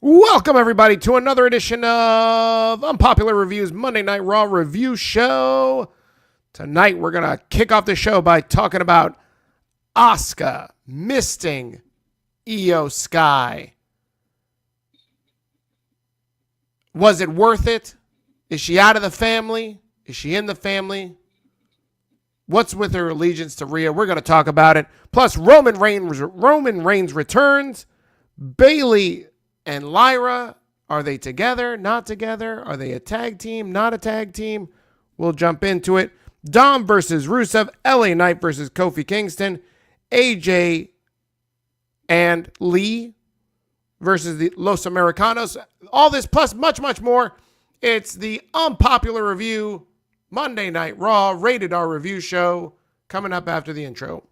Welcome, everybody, to another edition of Unpopular Reviews Monday Night Raw Review Show. Tonight, we're going to kick off the show by talking about Asuka misting Io Sky. Was it worth it? Is she out of the family? Is she in the family? What's with her allegiance to Rhea? We're going to talk about it. Plus, Roman Reigns returns. Bayley and Lyra, are they together? Not together? Are they a tag team? Not a tag team? We'll jump into it. Dom versus Rusev. LA Knight versus Kofi Kingston. AJ and Lee versus the Los Americanos. All this plus much, much more. It's the Unpopular Review Monday Night Raw Rated R Review Show coming up after the intro.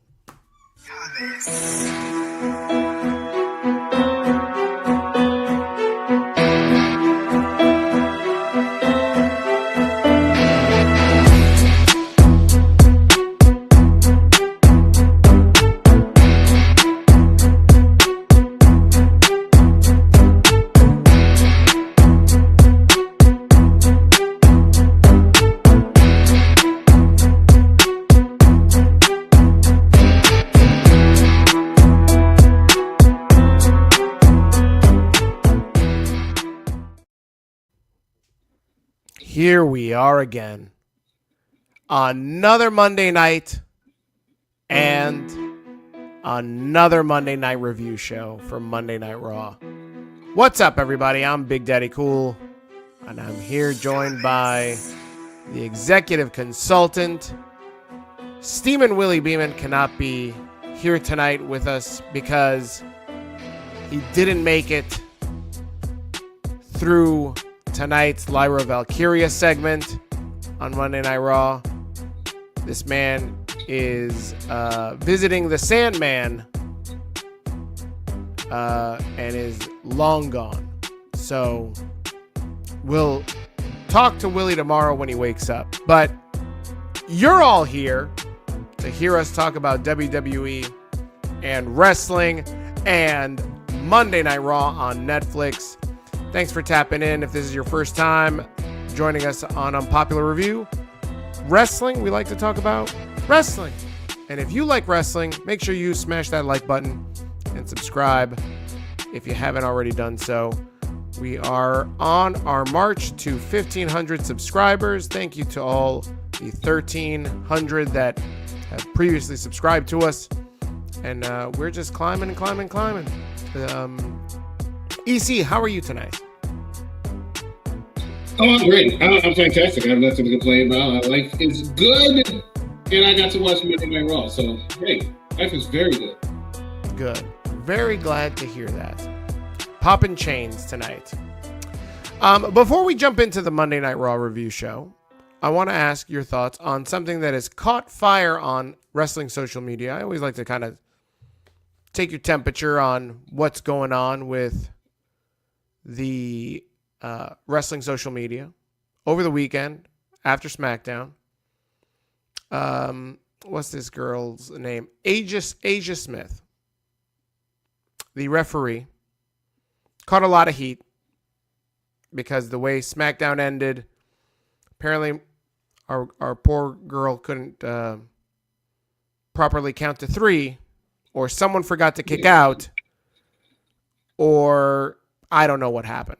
Here we are again. Another Monday night and another Monday night review show for Monday Night Raw. What's up, everybody? I'm Big Daddy Cool, and I'm here joined by the executive consultant. Steamin' Willie Beeman cannot be here tonight with us because he didn't make it through tonight's Lyra Valkyria segment on Monday Night Raw. This man is visiting the Sandman and is long gone. So we'll talk to Willie tomorrow when he wakes up. But you're all here to hear us talk about WWE and wrestling and Monday Night Raw on Netflix. Thanks for tapping in. If this is your first time joining us on Unpopular Review, wrestling, we like to talk about wrestling. And if you like wrestling, make sure you smash that like button and subscribe if you haven't already done so. We are on our march to 1,500 subscribers. Thank you to all the 1,300 that have previously subscribed to us. And we're just climbing and climbing and climbing. EC, how are you tonight? Oh, I'm great. I'm fantastic. I have nothing to complain about. Life is good, and I got to watch Monday Night Raw, so great. Life is very good. Good. Very glad to hear that. Popping chains tonight. Before we jump into the Monday Night Raw review show, I want to ask your thoughts on something that has caught fire on wrestling social media. I always like to kind of take your temperature on what's going on with the wrestling social media over the weekend after SmackDown. What's this girl's name? Asia Smith, the referee, caught a lot of heat because the way SmackDown ended, apparently our poor girl couldn't properly count to three, or someone forgot to kick out, or I don't know what happened.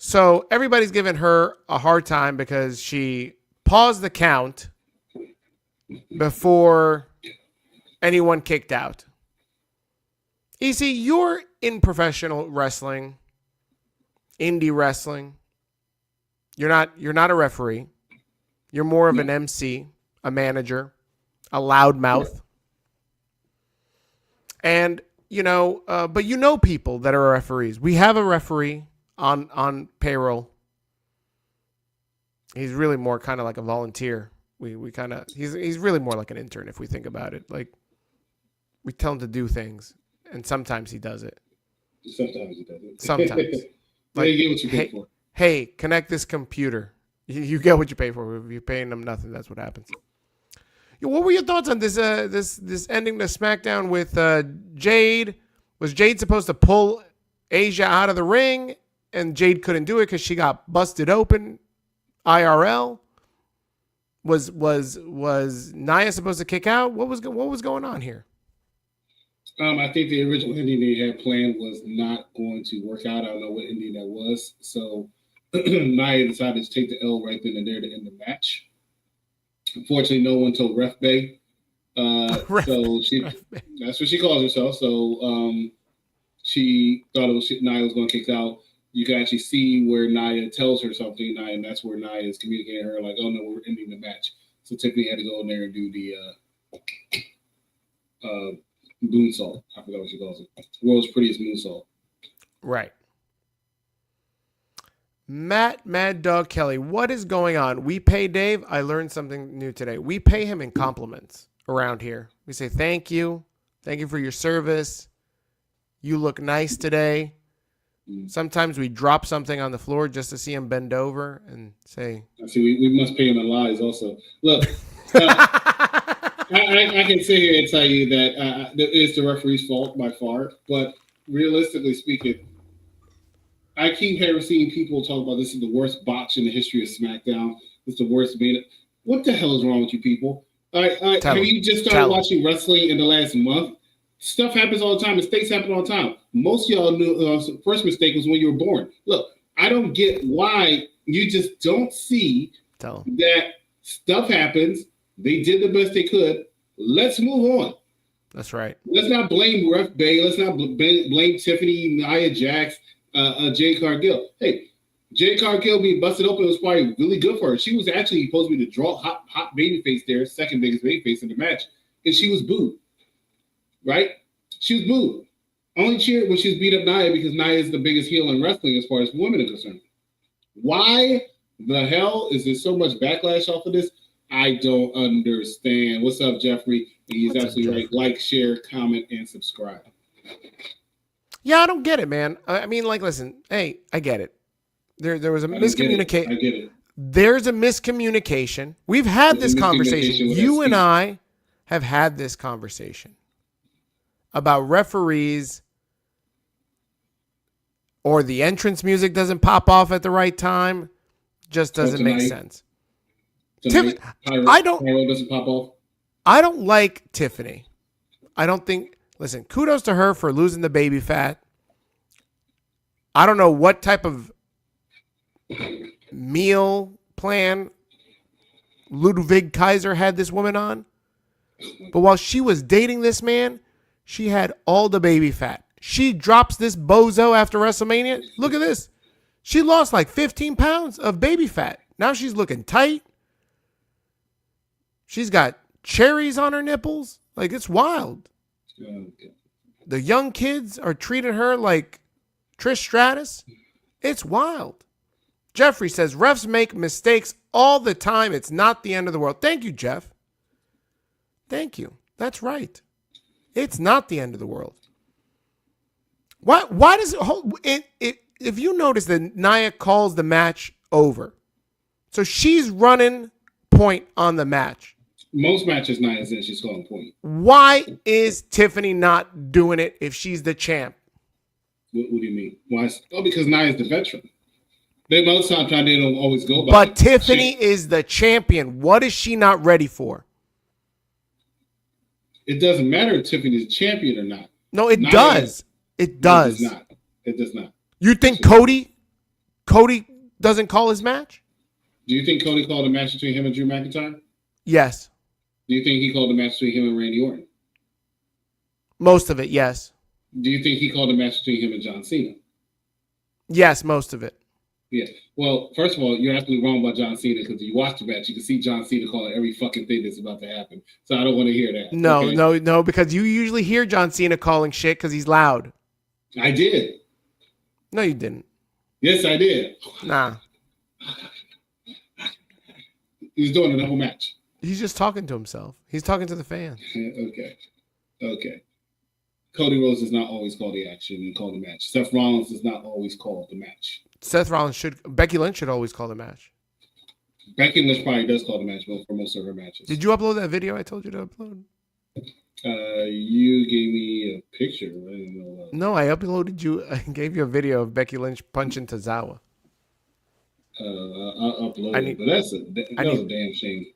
So everybody's giving her a hard time because she paused the count before anyone kicked out. EC, you're in professional wrestling, indie wrestling. You're not a referee. You're more of an MC, a manager, a loudmouth. And but you know people that are referees. We have a referee on payroll. He's really more kind of like a volunteer. He's really more like an intern if we think about it. Like, we tell him to do things, and sometimes he does it. Sometimes he does it. Sometimes. Like, you get what you pay for. Hey, connect this computer. You get what you pay for. If you're paying them nothing, that's what happens. What were your thoughts on this ending the SmackDown with Jade? Was Jade supposed to pull Asia out of the ring, and Jade couldn't do it because she got busted open. IRL. Was Nia supposed to kick out? What was going on here? I think the original ending they had planned was not going to work out. I don't know what ending that was. So Nia decided to take the L right then and there to end the match. Unfortunately, no one told Ref Bay. So that's what she calls herself. So she thought Nia was going to kick out. You can actually see where Nia tells her something, and that's where Nia is communicating her, like, oh, no, we're ending the match. So Tiffany had to go in there and do the moonsault. I forgot what she calls it. World's prettiest moonsault. Right. Mad Dog Kelly, what is going on? We pay Dave. I learned something new today. We pay him in compliments around here. We say, thank you. Thank you for your service. You look nice today. Sometimes we drop something on the floor just to see him bend over and say. See, we must pay him in lies also. Look, I can sit here and tell you that it's the referee's fault by far. But realistically speaking, I keep seeing people talk about this is the worst botch in the history of SmackDown. It's the worst main. What the hell is wrong with you people? Have you just started watching wrestling in the last month? Stuff happens all the time. Mistakes happen all the time. Most of y'all knew first mistake was when you were born. Look, I don't get why you just don't see that stuff happens. They did the best they could. Let's move on. That's right. Let's not blame Ref Bay. Let's not blame Tiffany, Nia Jax, Jade Cargill. Hey, Jade Cargill being busted open was probably really good for her. She was actually supposed to be the hot babyface there, second biggest babyface in the match, and she was booed. Right? She was booed. Only cheered when she was beat up Nia because Nia is the biggest heel in wrestling as far as women are concerned. Why the hell is there so much backlash off of this? I don't understand. What's up, Jeffrey? He's absolutely right. Like, share, comment, and subscribe. Yeah, I don't get it, man. I mean, like, listen, hey, I get it. There was a miscommunication. I get it. There's a miscommunication. We've had this conversation. You and I have had this conversation about referees or the entrance music doesn't pop off at the right time. Just doesn't make sense. I don't pop off. I don't like Tiffany. I don't think. Listen, kudos to her for losing the baby fat. I don't know what type of meal plan Ludwig Kaiser had this woman on, but while she was dating this man, she had all the baby fat. She drops this bozo after WrestleMania. Look at this. She lost like 15 pounds of baby fat. Now she's looking tight. She's got cherries on her nipples. Like, it's wild. The young kids are treating her like Trish Stratus. It's wild. Jeffrey says, refs make mistakes all the time. It's not the end of the world. Thank you, Jeff. Thank you. That's right. It's not the end of the world. Why does it if you notice that Nia calls the match over, so she's running point on the match. Most matches Nia says she's calling point. Why is Tiffany not doing it if she's the champ? What do you mean? Why? Because Nia's the veteran. Most times they don't always go by. But Tiffany is the champion. What is she not ready for? It doesn't matter if Tiffany's a champion or not. No, it does. It does. It does not. It does not. You think Cody doesn't call his match? Do you think Cody called a match between him and Drew McIntyre? Yes. Do you think he called a match between him and Randy Orton? Most of it, yes. Do you think he called a match between him and John Cena? Yes, most of it. Yeah. Well, first of all, you're absolutely wrong about John Cena because if you watch the match, you can see John Cena calling every fucking thing that's about to happen. So I don't want to hear that. No, because you usually hear John Cena calling shit because he's loud. I did. No, you didn't. Yes, I did. Nah. He was doing it the whole match. He's just talking to himself. He's talking to the fans. Okay. Cody Rhodes does not always call the action and call the match. Seth Rollins does not always call the match. Becky Lynch should always call the match. Becky Lynch probably does call the match for most of her matches. Did you upload that video I told you to upload? You gave me a picture. I didn't know. No, I uploaded you. I gave you a video of Becky Lynch punching Tozawa. I'll upload it, but that was a damn shame.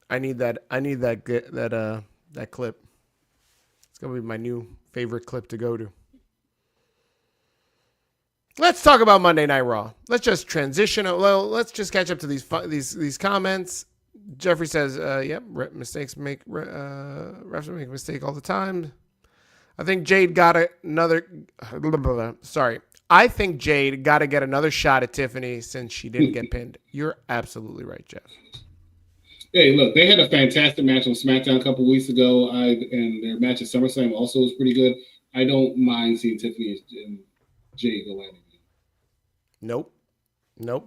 I need that clip. It's gonna be my new favorite clip to go to. Let's talk about Monday Night Raw. Let's just transition. Well, let's just catch up to these comments. Jeffrey says, "Yep, refs make mistake all the time." I think Jade got another. Sorry, I think Jade got to get another shot at Tiffany since she didn't get pinned. You're absolutely right, Jeff. Hey, look, they had a fantastic match on SmackDown a couple weeks ago. And their match at SummerSlam also was pretty good. I don't mind seeing Tiffany and Jade go at it. Nope.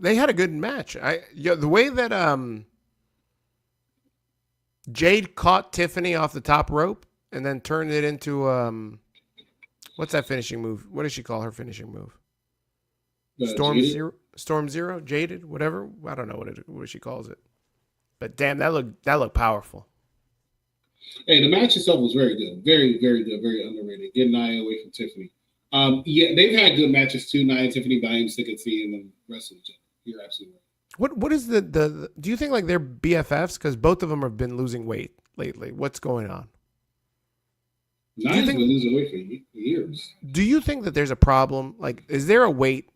They had a good match. The way that Jade caught Tiffany off the top rope and then turned it into what's that finishing move? What does she call her finishing move? Storm Zero, Jaded, whatever. I don't know what she calls it. But damn, that looked powerful. Hey, the match itself was very good, very, very good, very underrated. Getting Nia away from Tiffany. Yeah, they've had good matches too, Nia and Tiffany, but I'm sick of seeing them wrestle each other. You're absolutely right. What is the do you think like they're BFFs? Because both of them have been losing weight lately. What's going on? Nia's been losing weight for years. Do you think that there's a problem? Like, is there a weight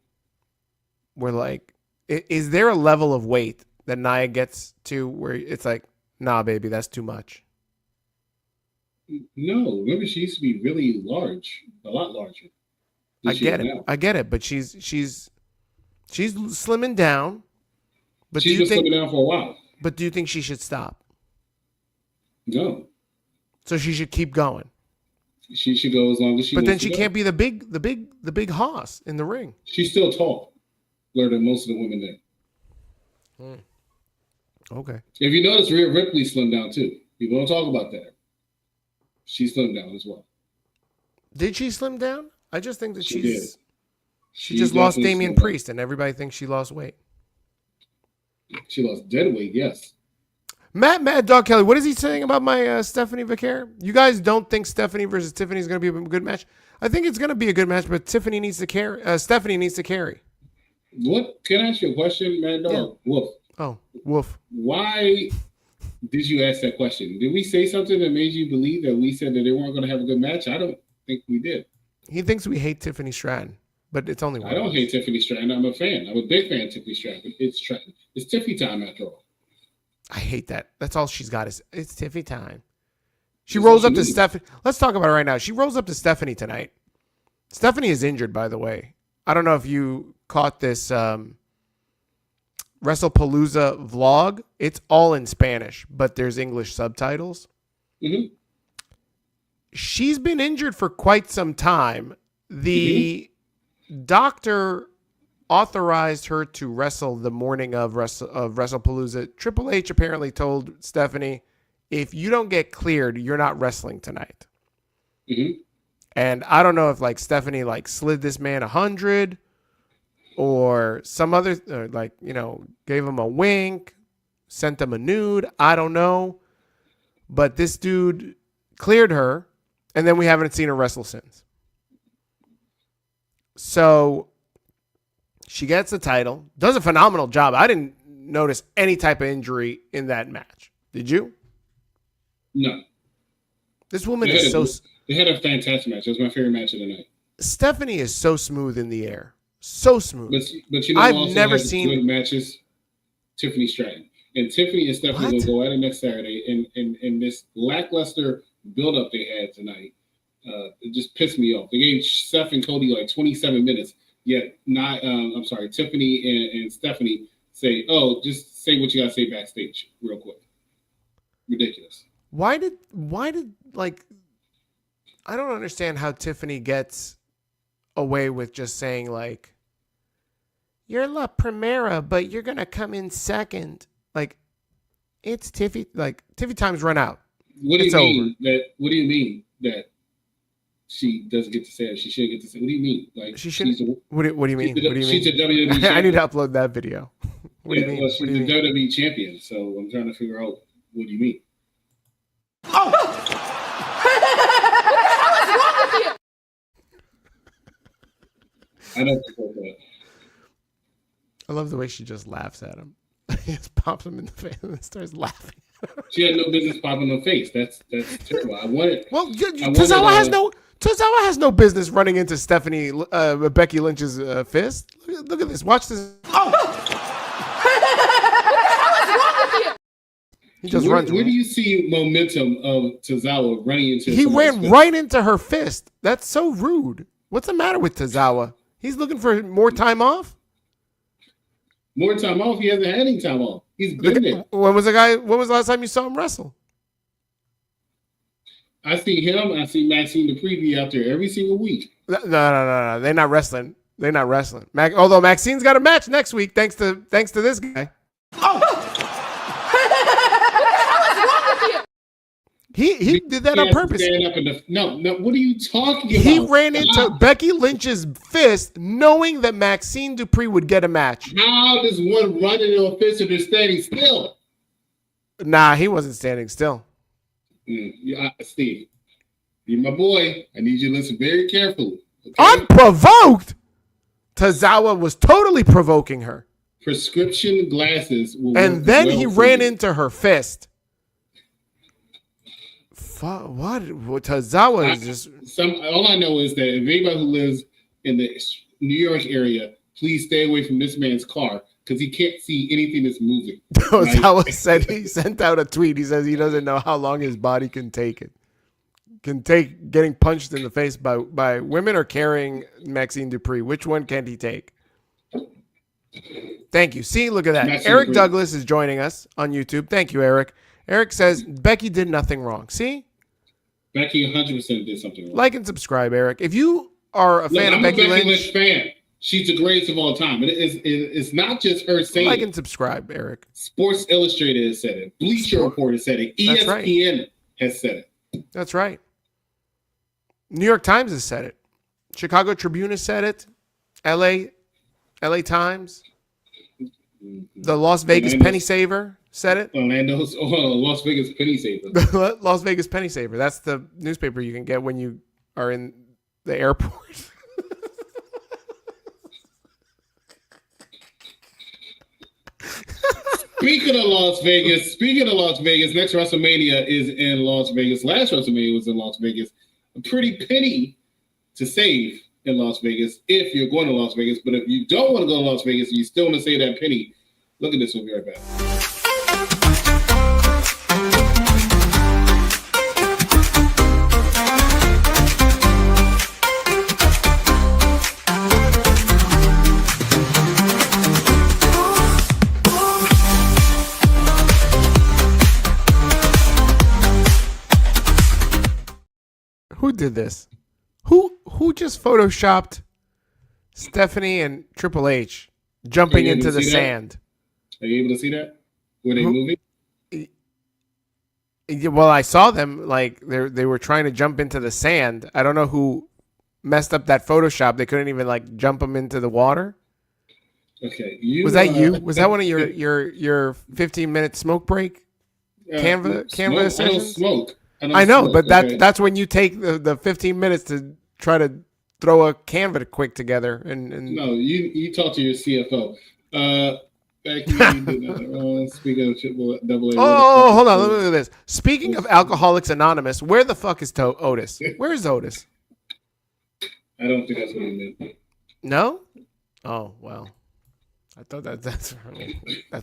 where like, is there a level of weight that Nia gets to where it's like, nah, baby, that's too much? No, remember she used to be really large, a lot larger. I get it, but she's slimming down. But she's been slimming down for a while. But do you think she should stop? No. So she should keep going. She should go as long as she. But then she can't be the big hoss in the ring. She's still tall, taller than most of the women there. Okay. If you notice, Rhea Ripley slimmed down too. People don't talk about that. She slimmed down as well. Did she slim down? I just think that she just lost Damian Priest, and everybody thinks she lost weight. She lost dead weight, yes. Mad Dog Kelly, what is he saying about my Stephanie Vaquer? You guys don't think Stephanie versus Tiffany is going to be a good match? I think it's going to be a good match, but Tiffany needs to carry. Stephanie needs to carry. What? Can I ask you a question, Mad Dog? Yeah. Woof. Oh, woof. Why did you ask that question? Did we say something that made you believe that we said that they weren't going to have a good match? I don't think we did. He thinks we hate Tiffany Stratton, but it's only one. I don't hate Tiffany Stratton. I'm a fan. I'm a big fan of Tiffany Stratton. It's Stratton. It's Tiffy time after all. I hate that. That's all she's got is it's Tiffy time. She rolls up to Stephanie. Let's talk about it right now. She rolls up to Stephanie tonight. Stephanie is injured, by the way. I don't know if you caught this WrestlePalooza vlog. It's all in Spanish, but there's English subtitles. Mm-hmm. She's been injured for quite some time. The doctor authorized her to wrestle the morning of WrestlePalooza. Triple H apparently told Stephanie, if you don't get cleared, you're not wrestling tonight. Mm-hmm. And I don't know if like Stephanie like slid this man 100 or some other gave him a wink, sent him a nude. I don't know. But this dude cleared her, and then we haven't seen her wrestle since. So she gets the title, does a phenomenal job. I didn't notice any type of injury in that match. Did you? No. This woman is so... They had a fantastic match. It was my favorite match of the night. Stephanie is so smooth in the air. So smooth. But you know I've never seen good matches. Tiffany Stratton. And Tiffany and Stephanie will go at it next Saturday. And this lackluster build-up they had tonight, it just pissed me off. They gave Seth and Cody like 27 minutes. Yet Tiffany and Stephanie say, "Oh, just say what you gotta say backstage, real quick." Ridiculous. Why did like? I don't understand how Tiffany gets away with just saying like, "You're La Primera, but you're gonna come in second." Like, it's Tiffy. Like Tiffy time's run out. What do you mean that? She doesn't get to say it. She shouldn't get to say it. What do you mean? Like she shouldn't. What do you mean? She's a WWE champion. I need to upload that video. What do you mean? Well, she's a WWE champion, so I'm trying to figure out what do you mean. Oh! I don't support that. I love the way she just laughs at him. He just pops him in the face and starts laughing. She had no business popping her face. That's terrible. I want it. Well, Tozawa has no business running into Becky Lynch's fist. Look at this. Watch this. Oh! He just runs. Where do you see momentum of Tozawa running into? He ran right into her fist. That's so rude. What's the matter with Tozawa? He's looking for more time off. More time off? He hasn't had any time off. He's been there. When was the last time you saw him wrestle? I see him. I see Maxine Dupree be out there every single week. No. They're not wrestling. Although Maxine's got a match next week, thanks to this guy. Oh. He did that on purpose. No. What are you talking about? He ran into Becky Lynch's fist, knowing that Maxine Dupree would get a match. How does one run into a fist if they're standing still? Nah, he wasn't standing still. Steve, you're my boy. I need you to listen very carefully. Okay? Unprovoked? Tozawa was totally provoking her. Prescription glasses. And then he ran into her fist. What? Tozawa is just... All I know is that if anybody who lives in the New York area, please stay away from this man's car because he can't see anything that's moving. Tozawa said he sent out a tweet. He says he doesn't know how long his body can take it. Can take getting punched in the face by women or carrying Maxine Dupree. Which one can he take? Thank you. See, look at that. Maxine Eric Dupree. Douglas is joining us on YouTube. Thank you, Eric. Eric says Becky did nothing wrong. See? Becky 100% did something wrong. Like and subscribe, Eric. If you are a fan of Becky Lynch, I'm a Becky Lynch fan. She's the greatest of all time. It's not just her saying like and subscribe, Eric. Sports Illustrated has said it. Bleacher Report has said it. ESPN has said it. That's right. New York Times has said it. Chicago Tribune has said it. LA Times. The Las Vegas Penny Saver said it. Las Vegas Penny Saver. Las Vegas Penny Saver. That's the newspaper you can get when you are in the airport. Speaking of Las Vegas, next WrestleMania is in Las Vegas. Last WrestleMania was in Las Vegas. A pretty penny to save in Las Vegas if you're going to Las Vegas. But if you don't want to go to Las Vegas and you still want to save that penny, look at this. We'll be right back. Who did this? Who just photoshopped Stephanie and Triple H jumping into the sand? Are you able to see that? Were they moving? Well, I saw them like they were trying to jump into the sand. I don't know who messed up that Photoshop. They couldn't even like jump them into the water. Okay, was that you? Was that one of your 15-minute smoke break? Canva sessions? I don't smoke. I know, but that's when you take the 15 minutes to try to throw a Canva quick together. And no, you talk to your CFO. Speaking of double A. Oh, hold on. Look at this. Speaking of Alcoholics Anonymous, where the fuck is Otis? Where is Otis? I don't think that's what he meant. No? Oh, well. I thought that's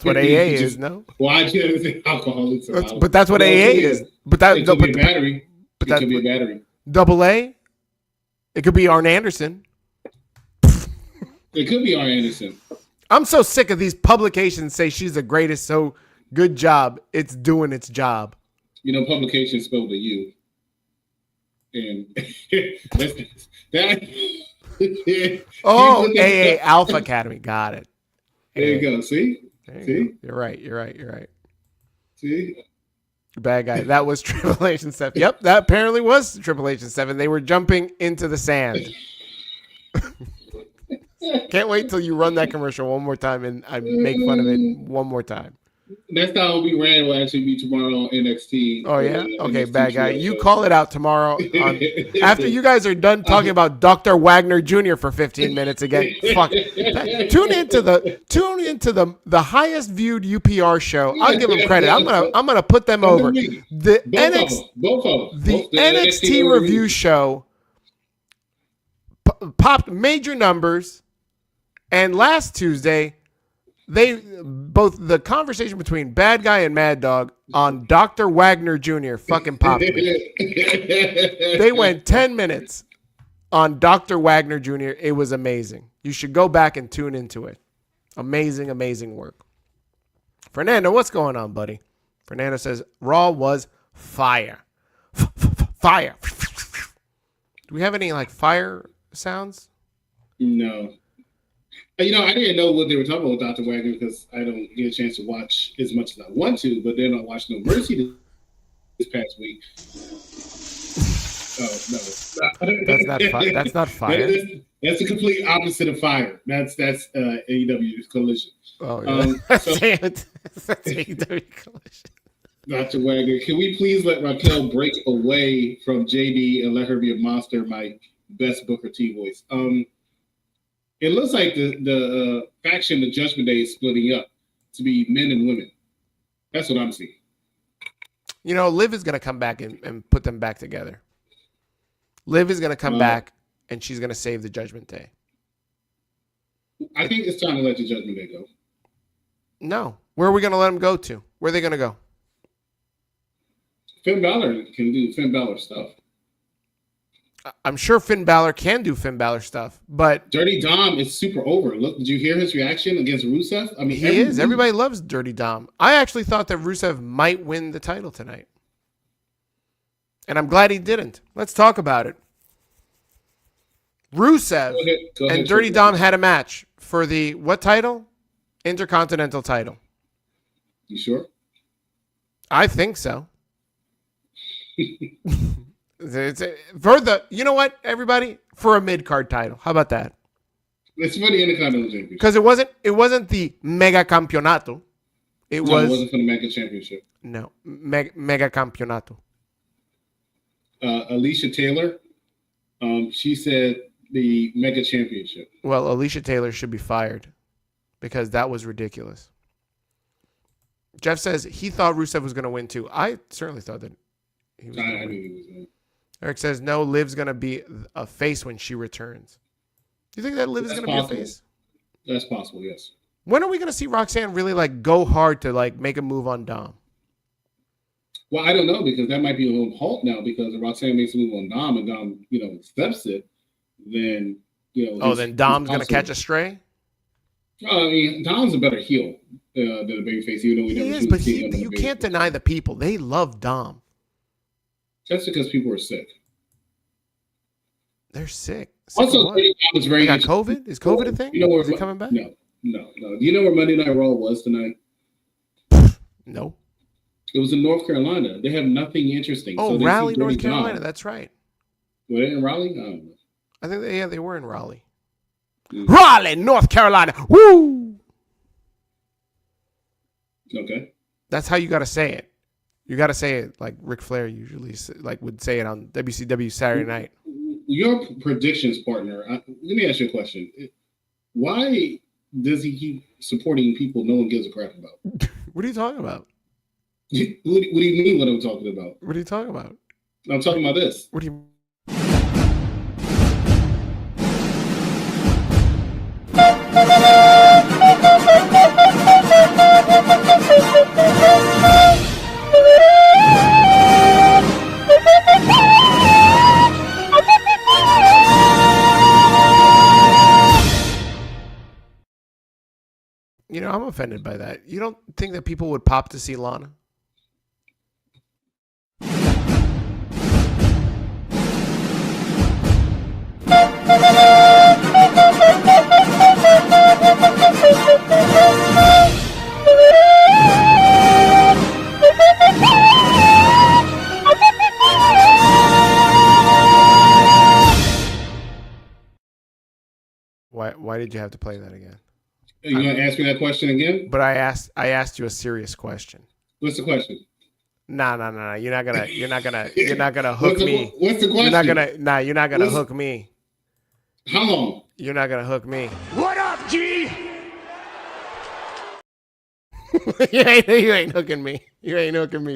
what AA is, no? Why'd you say Alcoholics Anonymous? But that's what AA is. But that it could be a battery. It could be a battery. Double A? It could be Arn Anderson. It could be Arn Anderson. I'm so sick of these publications say she's the greatest, so good job. It's doing its job. You know, publication spelled with U. And oh, AA Alpha Academy. Got it. There you go. See? You're right. You're right. See? Bad guy. That was Triple H and Seth. Yep, that apparently was Triple H and Seth. They were jumping into the sand. Can't wait till you run that commercial one more time and I make fun of it one more time. Next time we ran will actually be tomorrow on NXT. Oh yeah, okay, NXT bad guy. show. You call it out tomorrow. After you guys are done talking about Dr. Wagner Jr. for 15 minutes again. Fuck. Tune into the highest viewed UPR show. I'll give them credit. I'm gonna put them over. The NXT review show popped major numbers, and last Tuesday. Both the conversation between Bad Guy and Mad Dog on Dr. Wagner Jr. fucking popped me. They went 10 minutes on Dr. Wagner Jr. It was amazing. You should go back and tune into it. Amazing, amazing work. Fernando, what's going on, buddy? Fernando says, Raw was fire. Fire. Do we have any like fire sounds? No. I didn't know what they were talking about with Dr. Wagner because I don't get a chance to watch as much as I want to, but then I watched No Mercy this past week. Oh, no. That's not fire. That's the complete opposite of fire. That's AEW's Collision. Oh, yeah. That's AEW Collision. Dr. Wagner, can we please let Raquel break away from JD and let her be a monster, my best Booker T voice? It looks like the faction, the Judgment Day, is splitting up to be men and women. That's what I'm seeing. Liv is going to come back and put them back together. Liv is going to come back, and she's going to save the Judgment Day. I think it's time to let the Judgment Day go. No. Where are we going to let them go to? Where are they going to go? Finn Balor can do Finn Balor stuff. I'm sure Finn Balor can do Finn Balor stuff, but Dirty Dom is super over. Look, did you hear his reaction against Rusev? I mean, he is. Everybody loves Dirty Dom. I actually thought that Rusev might win the title tonight, and I'm glad he didn't. Let's talk about it. Rusev Go ahead, and Dirty Dom had a match for the what title? Intercontinental title. You sure? I think so. For the, you know what, everybody, for a mid-card title. How about that? It's for the Intercontinental Championship. Because it wasn't the Mega Campeonato. It wasn't for the Mega Championship. No, Mega Campeonato. Alicia Taylor, she said the Mega Championship. Well, Alicia Taylor should be fired because that was ridiculous. Jeff says he thought Rusev was going to win too. I certainly thought that he was. I knew he was going to. Eric says, no, Liv's going to be a face when she returns. Do you think that Liv is going to be a face? That's possible, yes. When are we going to see Roxanne really go hard to make a move on Dom? Well, I don't know because that might be a little halt now because if Roxanne makes a move on Dom and Dom, accepts it, then, then Dom's going to catch a stray? I mean, Dom's a better heel than a babyface, even though we never is, but you can't deny the people. They love Dom. That's because people are sick. They're sick. Also, Dom is very. Got COVID? Is COVID a thing? Is he coming back? No. Do you know where Monday Night Raw was tonight? No. It was in North Carolina. They have nothing interesting. Oh, Raleigh, North Carolina. That's right. Were they in Raleigh? I don't know. I think they were in Raleigh. Mm. Raleigh, North Carolina. Woo! Okay. That's how you got to say it. You got to say it like Ric Flair usually would say it on WCW Saturday Night. Your predictions partner, let me ask you a question. Why does he keep supporting people no one gives a crap about? What are you talking about? What do you mean what I'm talking about? What are you talking about? I'm talking about this. What do you I'm offended by that. You don't think that people would pop to see Lana? Why did you have to play that again? You want to ask me that question again? But I asked you a serious question. What's the question? No. You're not gonna hook me. What's the question? You're not gonna hook me. How long? You're not gonna hook me. What up, G? You ain't hooking me. You ain't hooking me.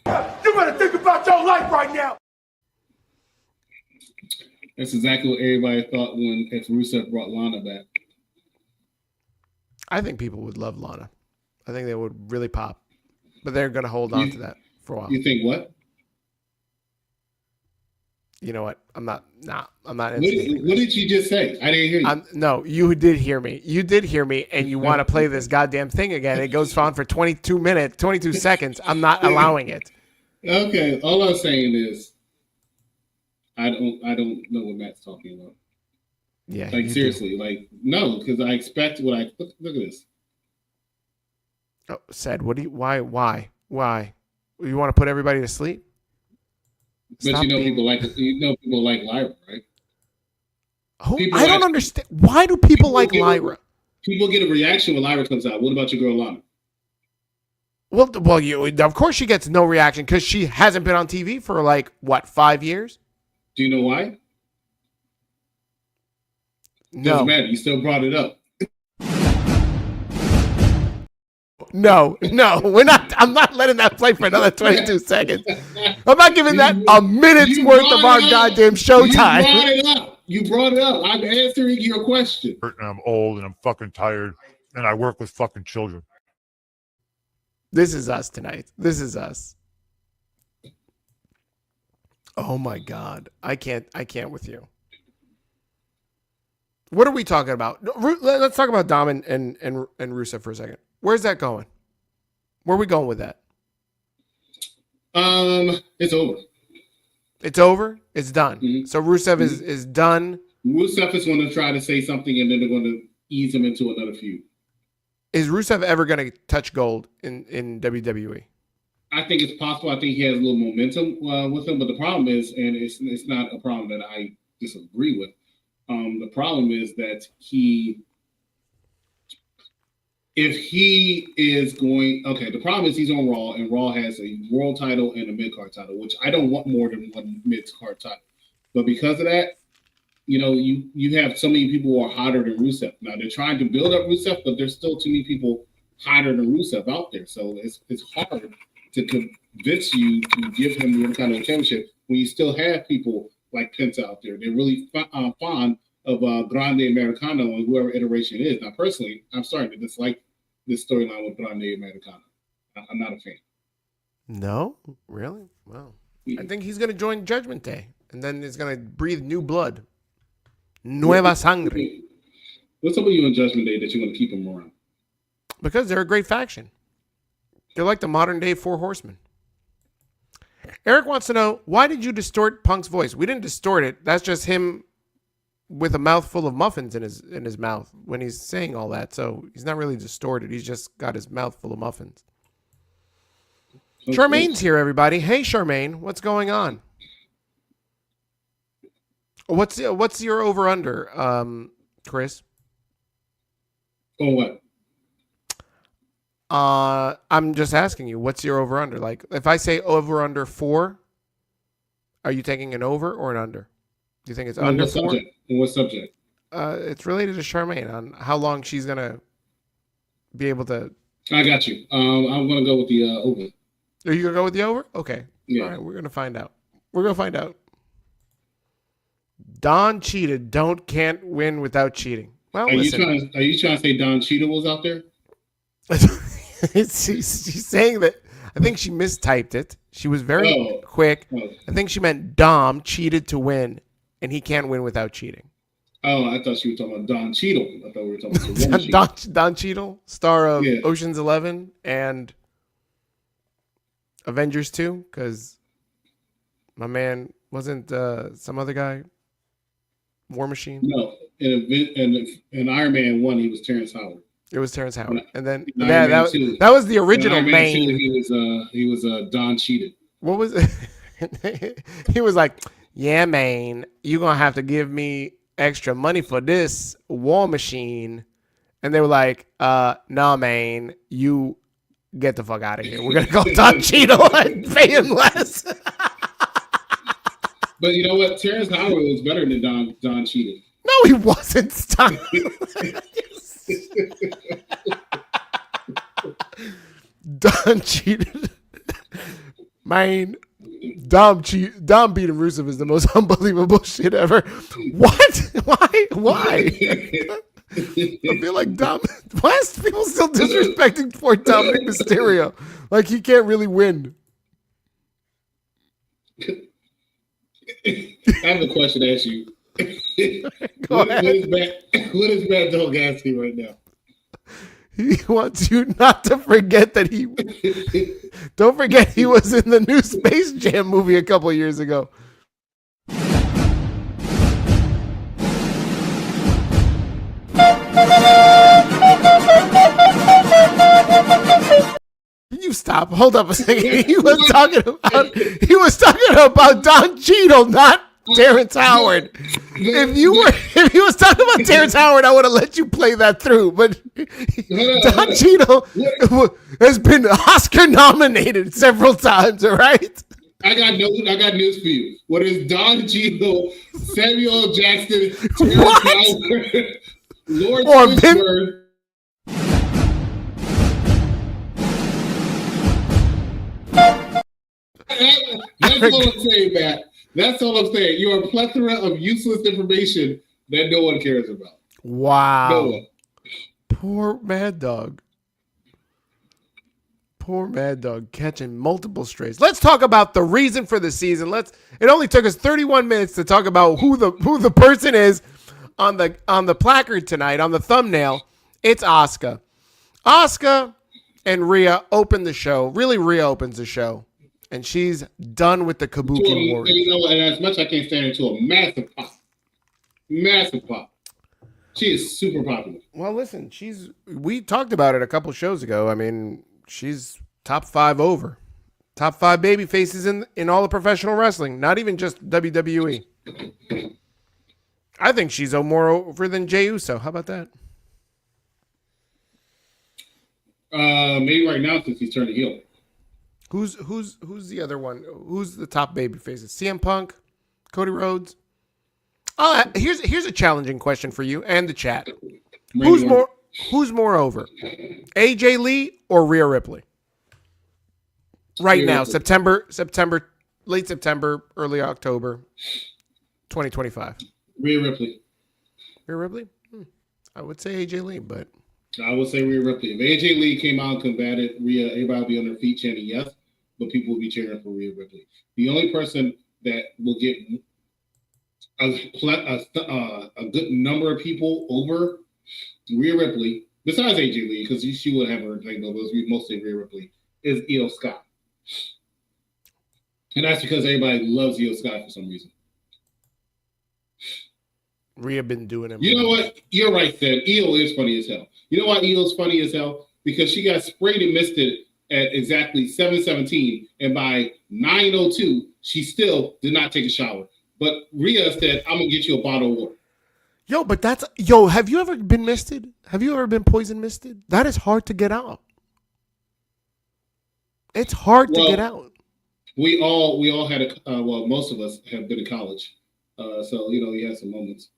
You better think about your life right now. That's exactly what everybody thought if Rusev brought Lana back. I think people would love Lana. I think they would really pop. But they're going to hold on to that for a while. You think what? You know what? I'm not. What did you just say? I didn't hear you. No, you did hear me. You did hear me, and you want to play this goddamn thing again. It goes on for 22 seconds. I'm not allowing it. Okay, all I'm saying is, I don't know what Matt's talking about. Yeah, like seriously, no, because I expect what I look at this. Oh, said, what do you? Why? You want to put everybody to sleep? But people like Lyra, right? I don't understand. Why do people like Lyra? People get a reaction when Lyra comes out. What about your girl Lana? Well, of course she gets no reaction because she hasn't been on TV for 5 years. Do you know why? No. Doesn't matter. You still brought it up. No, we're not. I'm not letting that play for another 22 seconds. I'm not giving that a minute's worth of our goddamn showtime. You brought it up. I'm answering your question. I'm old and I'm fucking tired and I work with fucking children. This is us tonight. This is us. Oh my God. I can't with you. What are we talking about? Let's talk about Dom and Rusev for a second. Where's that going? Where are we going with that? It's over. It's over? It's done. Mm-hmm. So Rusev is done. Rusev is going to try to say something and then they're going to ease him into another feud. Is Rusev ever going to touch gold in WWE? I think it's possible. I think he has a little momentum with him, but the problem is, and it's not a problem that I disagree with. The problem is that the problem is he's on Raw, and Raw has a world title and a mid-card title, which I don't want more than one mid-card title. But because of that, you have so many people who are hotter than Rusev. Now, they're trying to build up Rusev, but there's still too many people hotter than Rusev out there. So it's hard to convince you to give him the Intercontinental Championship when you still have people like Penta out there. They're really fond of Grande Americano and whoever iteration it is. Now, personally, I'm starting to dislike this storyline with Grande Americano. I'm not a fan. No? Really? Wow. I think he's going to join Judgment Day, and then he's going to breathe new blood. Nueva sangre. What's up with you in Judgment Day that you want to keep him around? Because they're a great faction. They're like the modern day Four Horsemen. Eric wants to know, why did you distort Punk's voice? We didn't distort it. That's just him with a mouthful of muffins in his mouth when he's saying all that. So he's not really distorted. He's just got his mouth full of muffins. Okay. Charmaine's here, everybody. Hey, Charmaine, what's going on? What's your over under, Chris? Oh, what? I'm just asking you, what's your over under? Like, if I say over under 4, are you taking an over or an under? Do you think it's under 4? What subject? It's related to Charmaine on how long she's gonna be able to. I got you. I'm gonna go with the over. Are you gonna go with the over? Okay. Yeah. All right. We're gonna find out. Don cheated. Can't win without cheating. Well, are you trying to say Don Cheadle was out there? She's saying that. I think she mistyped it. She was very quick. Oh. I think she meant Dom cheated to win, and he can't win without cheating. Oh, I thought you were talking about Don Cheadle. I thought we were talking about Don Cheadle, star of Ocean's 11 and Avengers 2, because my man wasn't some other guy. War Machine. No, in Iron Man 1, he was Terrence Howard. It was Terrence Howard, and then that was the original main. He was Don Cheadle. What was it? He was like, "Yeah, man, you gonna have to give me extra money for this War Machine. And they were like, nah, man, you get the fuck out of here. We're going to call Don Cheadle and pay him less. But you know what? Terrence Howard was better than Don Cheadle. No, he wasn't. Stop. Don Cheadle. Man, Dom beating Rusev is the most unbelievable shit ever. What? Why? I feel like why is people still disrespecting poor Dominik Mysterio? Like he can't really win. I have a question to ask you. What is Mad Dog asking right now? He wants you not to forget that don't forget he was in the new Space Jam movie a couple years ago. Can you stop? Hold up a second. He was talking about Don Cheadle, not Terrence Howard. If he was talking about Terrence Howard, I would have let you play that through. But Don Cheadle has been Oscar nominated several times. All right. I got news for you. What is Don Cheadle, Samuel L. Jackson, Terrence Howard, Lord Pittsburgh? That's all I'm saying, Matt. That's all I'm saying. You're a plethora of useless information that no one cares about. Wow. No one. Poor Mad Dog. Poor Mad Dog catching multiple strays. Let's talk about the reason for the season. It only took us 31 minutes to talk about who the person is on the placard tonight, on the thumbnail. It's Asuka. Asuka and Rhea open the show. Really, Rhea opens the show. And she's done with the Kabuki Warriors. You know, and as much I can't stand into a massive pop. Massive pop. She is super popular. Well, listen, we talked about it a couple shows ago. I mean, she's top 5 over. Top 5 baby faces in all of professional wrestling, not even just WWE. I think she's more over than Jey Uso. How about that? Maybe right now since he's turned heel. Who's the other one? Who's the top baby faces? CM Punk, Cody Rhodes. Here's a challenging question for you and the chat. Who's more over? AJ Lee or Rhea Ripley? Right now, September, late September, early October, 2025. Rhea Ripley. Rhea Ripley? I would say AJ Lee, but I would say Rhea Ripley. If AJ Lee came out and combated Rhea, everybody would be on their feet chanting yes, but people would be cheering for Rhea Ripley. The only person that will get a good number of people over Rhea Ripley, besides AJ Lee, because she would have her thing, but it was mostly Rhea Ripley, is Io Scott. And that's because everybody loves Io Scott for some reason. Rhea been doing it. You know what? You're right, Seth. Io is funny as hell. You know why Io's funny as hell? Because she got sprayed and misted at exactly 7:17, and by 9:02, she still did not take a shower. But Rhea said, "I'm gonna get you a bottle of water." Have you ever been misted? Have you ever been poison misted? That is hard to get out. It's hard to get out. We all had most of us have been in college, so you had some moments.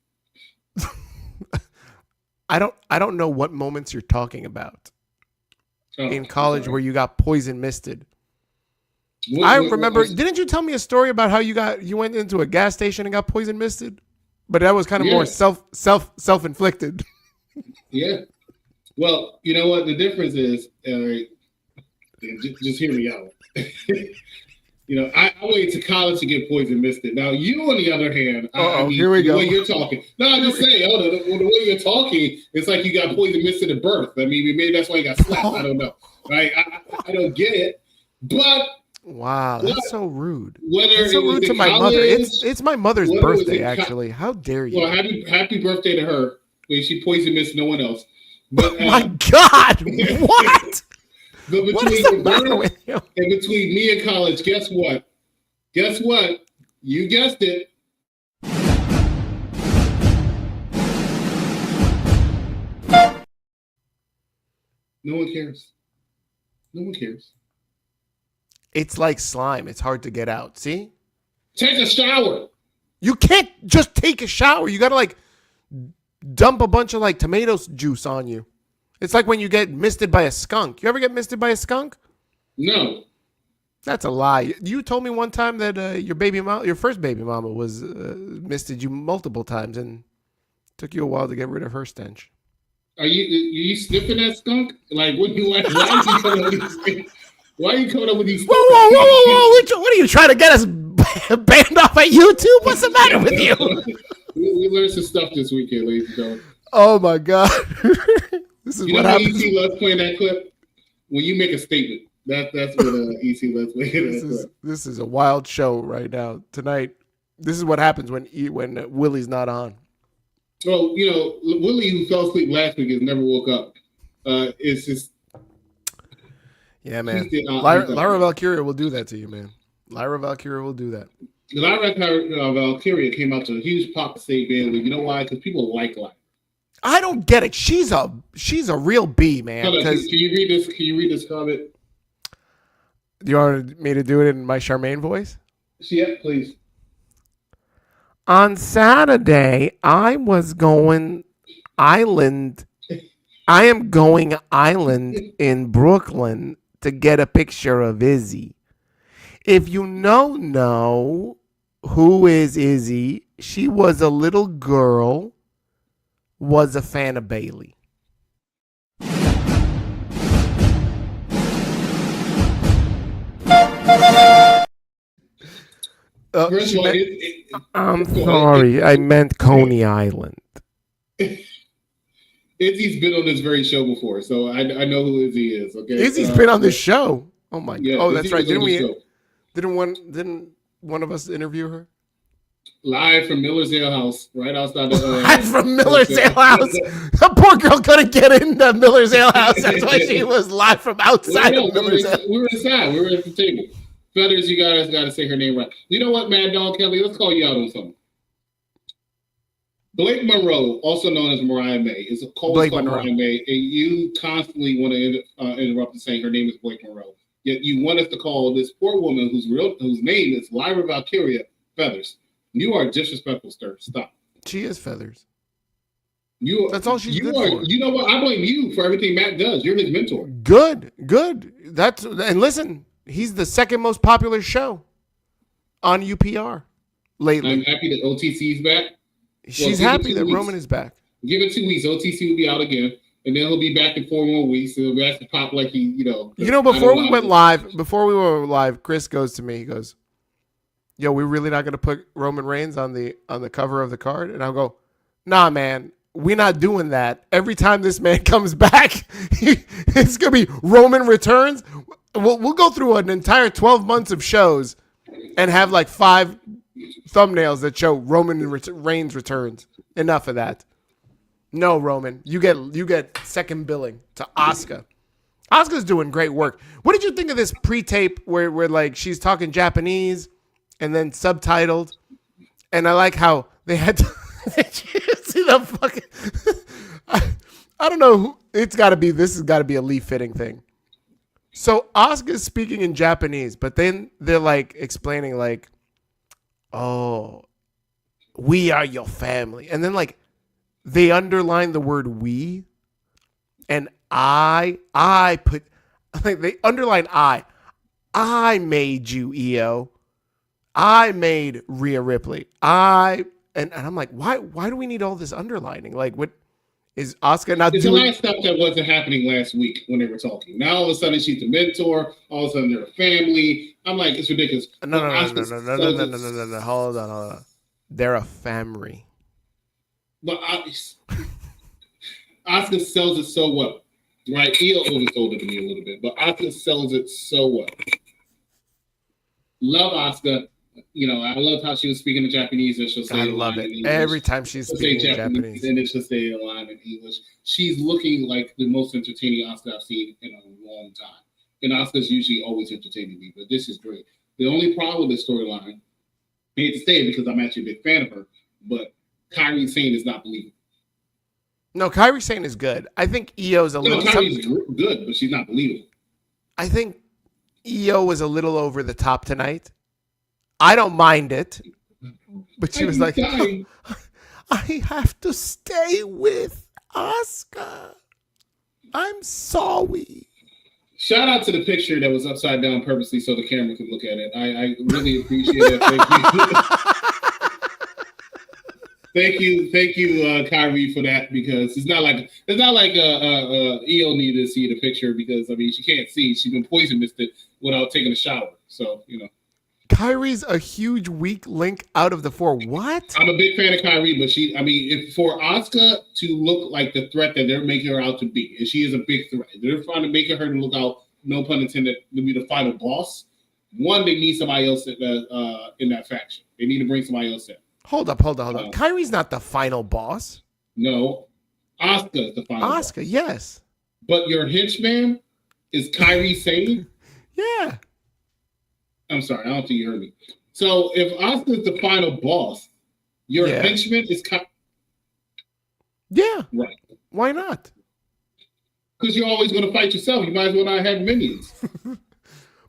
I don't know what moments you're talking about in college where you got poison misted. I remember. Didn't you tell me a story about how you went into a gas station and got poison misted? But that was kind of more self-inflicted. Yeah. Well, you know what the difference is. Just hear me out. I went to college to get poison misted. Now, you, on the other hand, here we go. The way you're talking. No, I'm just saying, the way you're talking, it's like you got poison misted at birth. I mean, maybe that's why you got slapped. I don't know. Right? I don't get it. But wow, that's so rude. It's so rude to my mother. It's my mother's birthday, actually. How dare you? Well, happy birthday to her. When she poison missed no one else. But, my God, what? But between me and college, guess what? You guessed it. No one cares. No one cares. It's like slime. It's hard to get out. See? Take a shower. You can't just take a shower. You got to like dump a bunch of like tomato juice on you. It's like when you get misted by a skunk. You ever get misted by a skunk? No. That's a lie. You told me one time that your first baby mama was misted you multiple times and took you a while to get rid of her stench. Are you sniffing that skunk? Like, what you like? Why are you coming up with these things? Why are you coming up with these? Whoa! What are you trying to get us banned off at YouTube? What's the matter with you? we learned some stuff this weekend, ladies and gentlemen. Oh my god! This is what happens. EC loves playing that clip when you make a statement. That's what EC loves playing. This is a wild show right now tonight. This is what happens when Willie's not on. Well, Willie, who fell asleep last week, has never woke up. It's just. Yeah, man. Lyra Valkyria will do that to you, man. Lyra Valkyria will do that. Lyra Valkyria came out to a huge pop to save Bayley. You know why? Because people like Lyra. I don't get it. She's a real B, man. Can you read this? Can you read this comment? Do you want me to do it in my Charmaine voice? Yeah, please. On Saturday, I was going island. I am going island in Brooklyn to get a picture of Izzy. If you know who is Izzy, she was a little girl, was a fan of Bayley. I'm sorry, I meant Coney Island. Izzy's been on this very show before, so I know who Izzy is. Okay, Izzy's been on this show. Oh my god! Oh, that's right. Didn't one of us interview her? Live from Miller's Ale House, right outside the. Live from Miller's Ale House. The poor girl couldn't get into Miller's Ale House. That's why she was live from outside of Miller's Ale. We were inside. We were at the table. Feathers, you gotta say her name right. You know what, Mad Dog Kelly? Let's call you out on something. Blake Monroe, also known as Mariah May, is called Mariah May, and you constantly want to interrupt and saying her name is Blake Monroe. Yet you want us to call this poor woman whose name is Lyra Valkyria Feathers. You are disrespectful, sir. Stop. She is Feathers. That's all she's good for. You know what? I blame you for everything Matt does. You're his mentor. Good. And listen, he's the second most popular show on UPR lately. I'm happy that OTC's back. She's happy that Roman is back. Give it 2 weeks. OTC will be out again. And then he'll be back in 4 more weeks. So he'll have to pop like before we were live, Chris goes to me. He goes, "Yo, we're really not going to put Roman Reigns on the cover of the card?" And I'll go, "Nah, man, we're not doing that. Every time this man comes back, it's going to be Roman returns. We'll go through an entire 12 months of shows and have like 5 thumbnails that show Roman Reigns returns. Enough of that. No, Roman, you get second billing to Asuka. Asuka's doing great work. What did you think of this pre-tape where like she's talking Japanese and then subtitled? And I like how they had to see the fucking. I don't know who this has got to be a Lee Fitting thing. So Asuka's speaking in Japanese, but then they're like explaining like, "Oh, we are your family," and then like. They underline the word "we," and I put like they underline I. I made you, EO. I made Rhea Ripley. And I'm like, why do we need all this underlining? Like, what is Asuka not doing? There's a lot of stuff that wasn't happening last week when they were talking. Now all of a sudden she's the mentor. All of a sudden they're a family. I'm like, it's ridiculous. No. Hold on. They're a family. But Asuka sells it so well, right? Io oversold it to me a little bit, but Asuka sells it so well. Love Asuka. I love how she was speaking in Japanese, and she'll say I love it every time she's speaking in Japanese, and it's just say a line in English. She's looking like the most entertaining Asuka I've seen in a long time, and Asuka's usually always entertaining me, but this is great. The only problem with this storyline, I hate to say it because I'm actually a big fan of her, but Kairi Sane is not believable. No, Kairi Sane is good. I think Io's a little. Kairi's good, but she's not believable. I think Io was a little over the top tonight. I don't mind it, but she was like, I have to stay with Asuka. I'm sorry. Shout out to the picture that was upside down purposely so the camera could look at it. I really appreciate it. Thank you, Kyrie, for that, because it's not like Io needed to see the picture, because I mean she can't see. She's been poison misted without taking a shower, so you know. Kyrie's a huge weak link out of the four. What? I'm a big fan of Kyrie, but if for Asuka to look like the threat that they're making her out to be, and she is a big threat, they're trying to make her to look out, no pun intended, to be the final boss. One, they need somebody else in that faction. They need to bring somebody else in. Hold up. Kyrie's not the final boss. No, Asuka is the final boss. Asuka, yes. But your henchman is Kairi Sane? Yeah. I'm sorry, I don't think you heard me. So if Asuka is the final boss, your henchman is Kairi. Yeah. Right. Why not? Because you're always going to fight yourself. You might as well not have minions.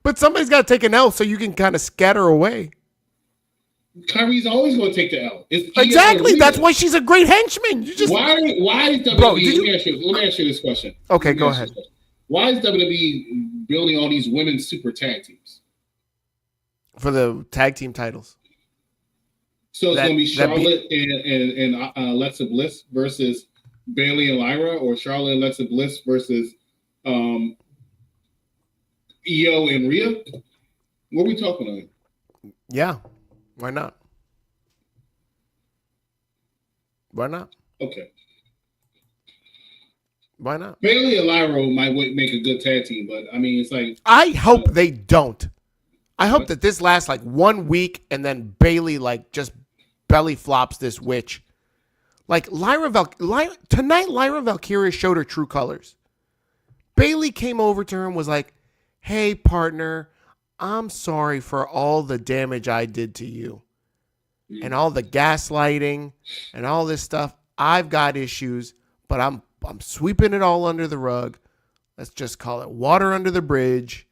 But somebody's got to take an L so you can kind of scatter away. Kyrie's always going to take the L. Exactly. That's why she's a great henchman. You just why is WWE? Bro, let me ask you this question. Okay, go ahead. Why is WWE building all these women's super tag teams for the tag team titles? So it's going to be Charlotte and Alexa Bliss versus Bayley and Lyra, or Charlotte and Alexa Bliss versus Io and Rhea. What are we talking about? Yeah. Why not? Why not? Okay. Why not? Bayley and Lyra might make a good tag team, but I mean, it's like, I hope they don't. I hope that this lasts like 1 week and then Bayley just belly flops this witch. Like tonight, Lyra Valkyria showed her true colors. Bayley came over to her and was like, "Hey, partner, I'm sorry for all the damage I did to you and all the gaslighting and all this stuff. I've got issues, but I'm sweeping it all under the rug. Let's just call it water under the bridge.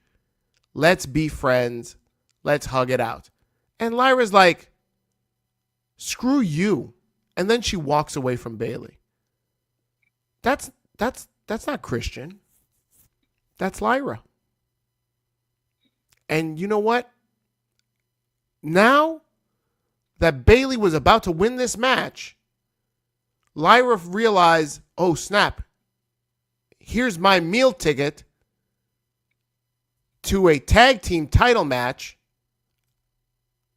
Let's be friends. Let's hug it out." And Lyra's like, "Screw you." And then she walks away from Bayley. That's not Christian. That's Lyra. And you know what? Now that Bayley was about to win this match, Lyra realized, oh snap, here's my meal ticket to a tag team title match.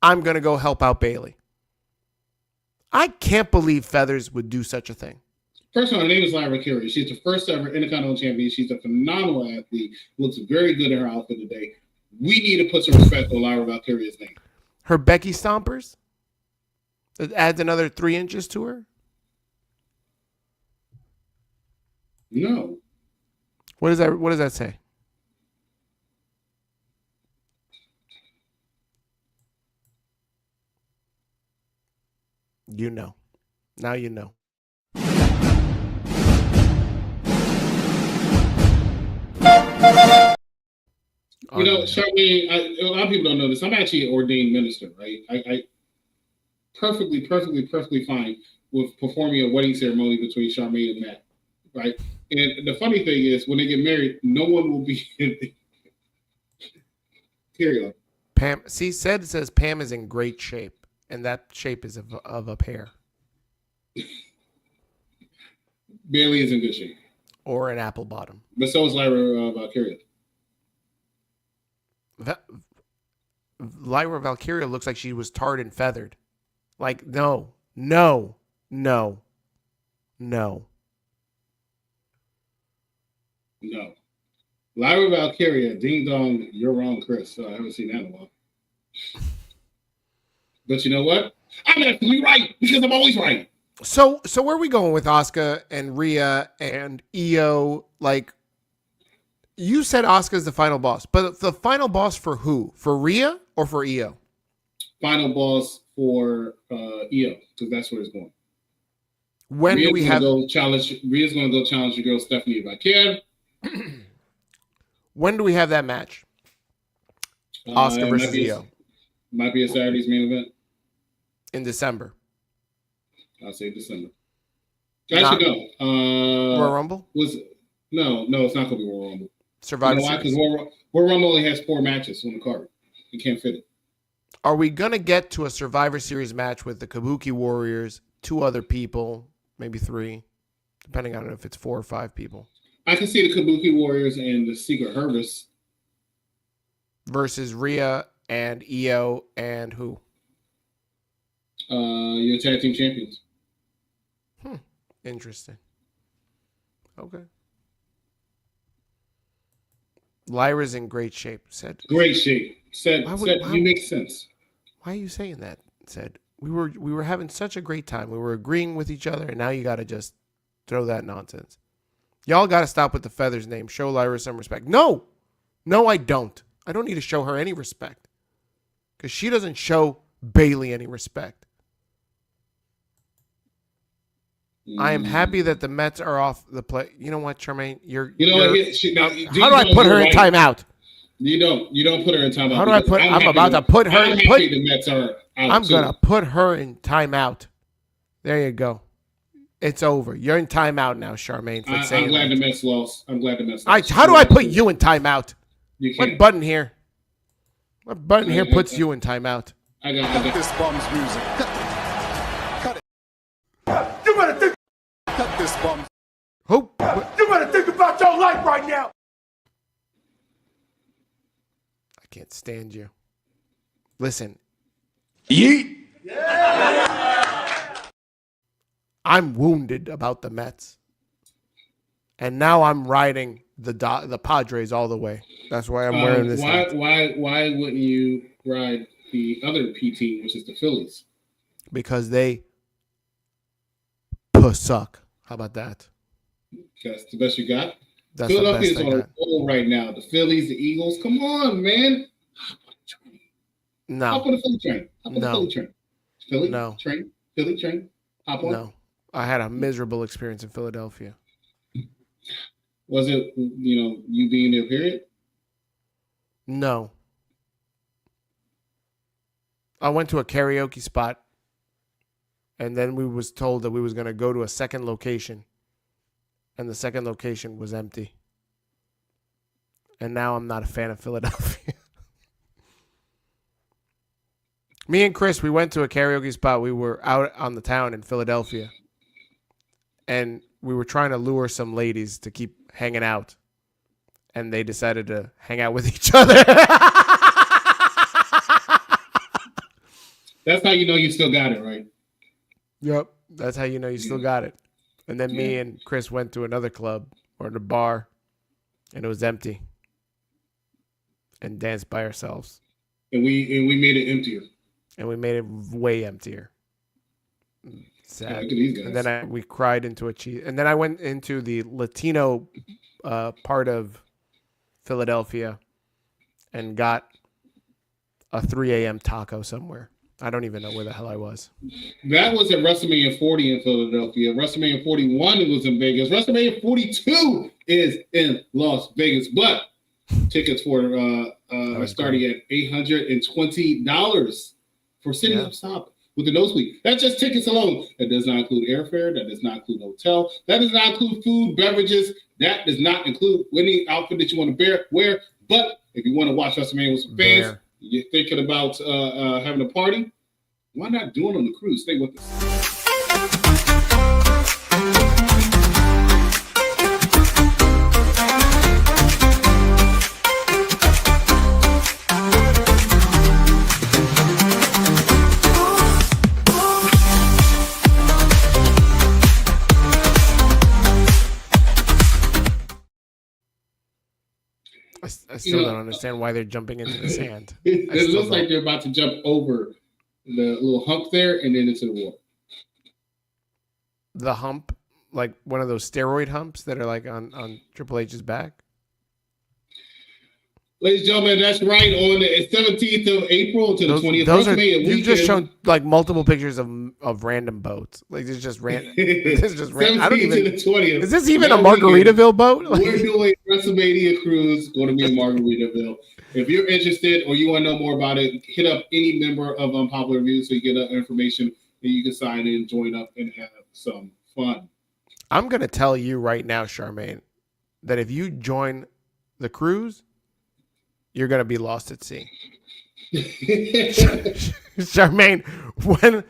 I'm going to go help out Bayley. I can't believe Feathers would do such a thing. First of all, her name is Lyra Valkyria. She's the first ever Intercontinental Champion. She's a phenomenal athlete. Looks very good in her outfit today. We need to put some respect on Lyra Valkyria's name. Her Becky Stompers? That adds another 3 inches to her? No. What does that say? You know. Now you know. You know, Charmaine, a lot of people don't know this. I'm actually an ordained minister, right? I perfectly fine with performing a wedding ceremony between Charmaine and Matt, right? And the funny thing is, when they get married, no one will be Period. Pam, see, it says Pam is in great shape, and that shape is of a pear. Bayley is in good shape. Or an apple bottom. But so is Lyra Valkyria. Lyra Valkyria looks like she was tarred and feathered. Like, no. Lyra Valkyria, ding dong, you're wrong, Chris. I haven't seen that in a while. But you know what? I'm actually right because I'm always right. So where are we going with Asuka and Rhea and Io? Like, you said Asuka's the final boss, but the final boss for who? For Rhea or for Io? Final boss for Io, because that's where it's going. When do we have? Rhea's going to go challenge your girl Stephanie Vaquer. When do we have that match? Asuka versus Io. Might be a Saturday's main event. In December. I'll say December. Actually, no. Royal Rumble? No, it's not going to be Royal Rumble. Survivor Series. Because Royal Rumble only has 4 matches on the card. You can't fit it. Are we going to get to a Survivor Series match with the Kabuki Warriors, 2 other people, maybe 3, depending on if it's 4 or 5 people? I can see the Kabuki Warriors and the Secret Harvest. Versus Rhea and Io and who? Your tag team champions. Interesting. Okay. Lyra's in great shape. Great shape. You make sense. Why are you saying that? Said we were having such a great time. We were agreeing with each other, and now you got to just throw that nonsense. Y'all got to stop with the feathers name. Show Lyra some respect. No, I don't. I don't need to show her any respect because she doesn't show Bayley any respect. I am happy that the Mets are off the play. You know what, Charmaine? How do I put her in timeout? You don't put her in timeout. How do I put? I'm about to put her. I'm happy the Mets are out. I'm gonna put her in timeout. There you go. It's over. You're in timeout now, Charmaine. I'm glad the Mets lost. How do I put you in timeout? You can't. What button here? What button here puts you in timeout? I got This bum's music. Cut it. You better think. Cut this bum. Who? You better think about your life right now. I can't stand you. Listen. Yeet. I'm wounded about the Mets. And now I'm riding the Padres all the way. That's why I'm wearing this. Why wouldn't you ride the other P team, which is the Phillies? Because they suck. How about that? That's the best you got? That's Philadelphia's the best on a roll right now. The Phillies, the Eagles. Come on, man. No. Hop on the Philly train. Philly train. Hop on. No. I had a miserable experience in Philadelphia. Was it, you being there, period? No. I went to a karaoke spot, and then we was told that we was going to go to a second location, and the second location was empty. And now I'm not a fan of Philadelphia. Me and Chris, we went to a karaoke spot. We were out on the town in Philadelphia, and we were trying to lure some ladies to keep hanging out, and they decided to hang out with each other. That's how you know you still got it, right? Yep. That's how you know you still got it. And then me and Chris went to another club or the bar, and it was empty, and danced by ourselves. And we made it emptier. And we made it way emptier. Sad. Yeah, look at these guys. And then we cried into a cheese. And then I went into the Latino part of Philadelphia and got a 3 a.m. taco somewhere. I don't even know where the hell I was. That was at WrestleMania 40 in Philadelphia. WrestleMania 41 it was in Vegas. WrestleMania 42 is in Las Vegas. But tickets for starting at $820 for sitting up top with the nosebleed. That's just tickets alone. That does not include airfare. That does not include hotel. That does not include food, beverages. That does not include any outfit that you want to wear. But if you want to watch WrestleMania with some fans, you're thinking about having a party, why not do it on the cruise? Stay with us. I still don't understand why they're jumping into the sand. It looks like they're about to jump over the little hump there and then into the water. The hump? Like one of those steroid humps that are like on Triple H's back? Ladies and gentlemen, that's right. On the 17th of April to the 20th of May. You've just shown like multiple pictures of random boats. Like it's just random. It's just random. I don't even. To the 20th. Is this even a Margaritaville boat? We're doing WrestleMania cruise. Going to be in Margaritaville. If you're interested or you want to know more about it, hit up any member of Unpopular Reviews so you get information and you can sign in, join up, and have some fun. I'm gonna tell you right now, Charmaine, that if you join the cruise, you're gonna be lost at sea. Charmaine, when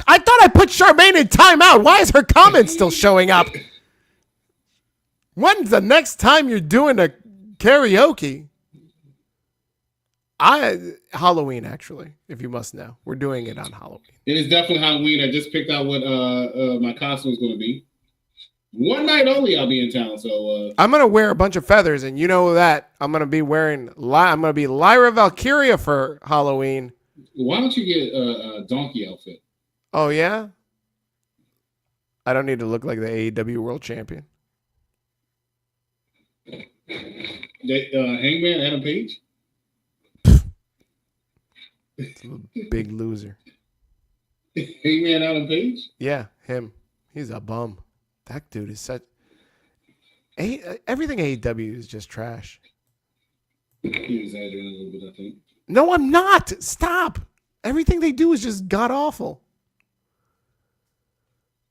I thought I put Charmaine in timeout. Why is her comment still showing up? When's the next time you're doing a karaoke? Halloween, actually, if you must know. We're doing it on Halloween. It is definitely Halloween. I just picked out what my costume is going to be. One night only I'll be in town, so I'm gonna wear a bunch of feathers, and you know that I'm gonna be wearing. I'm gonna be Lyra Valkyria for Halloween. Why don't you get a donkey outfit? Oh yeah, I don't need to look like the AEW World Champion. Hangman Adam Page. Big loser. Hangman Adam Page? Yeah, him. He's a bum. That dude is such. Everything AEW is just trash. You're exaggerating a little bit, I think. No, I'm not. Stop. Everything they do is just god awful.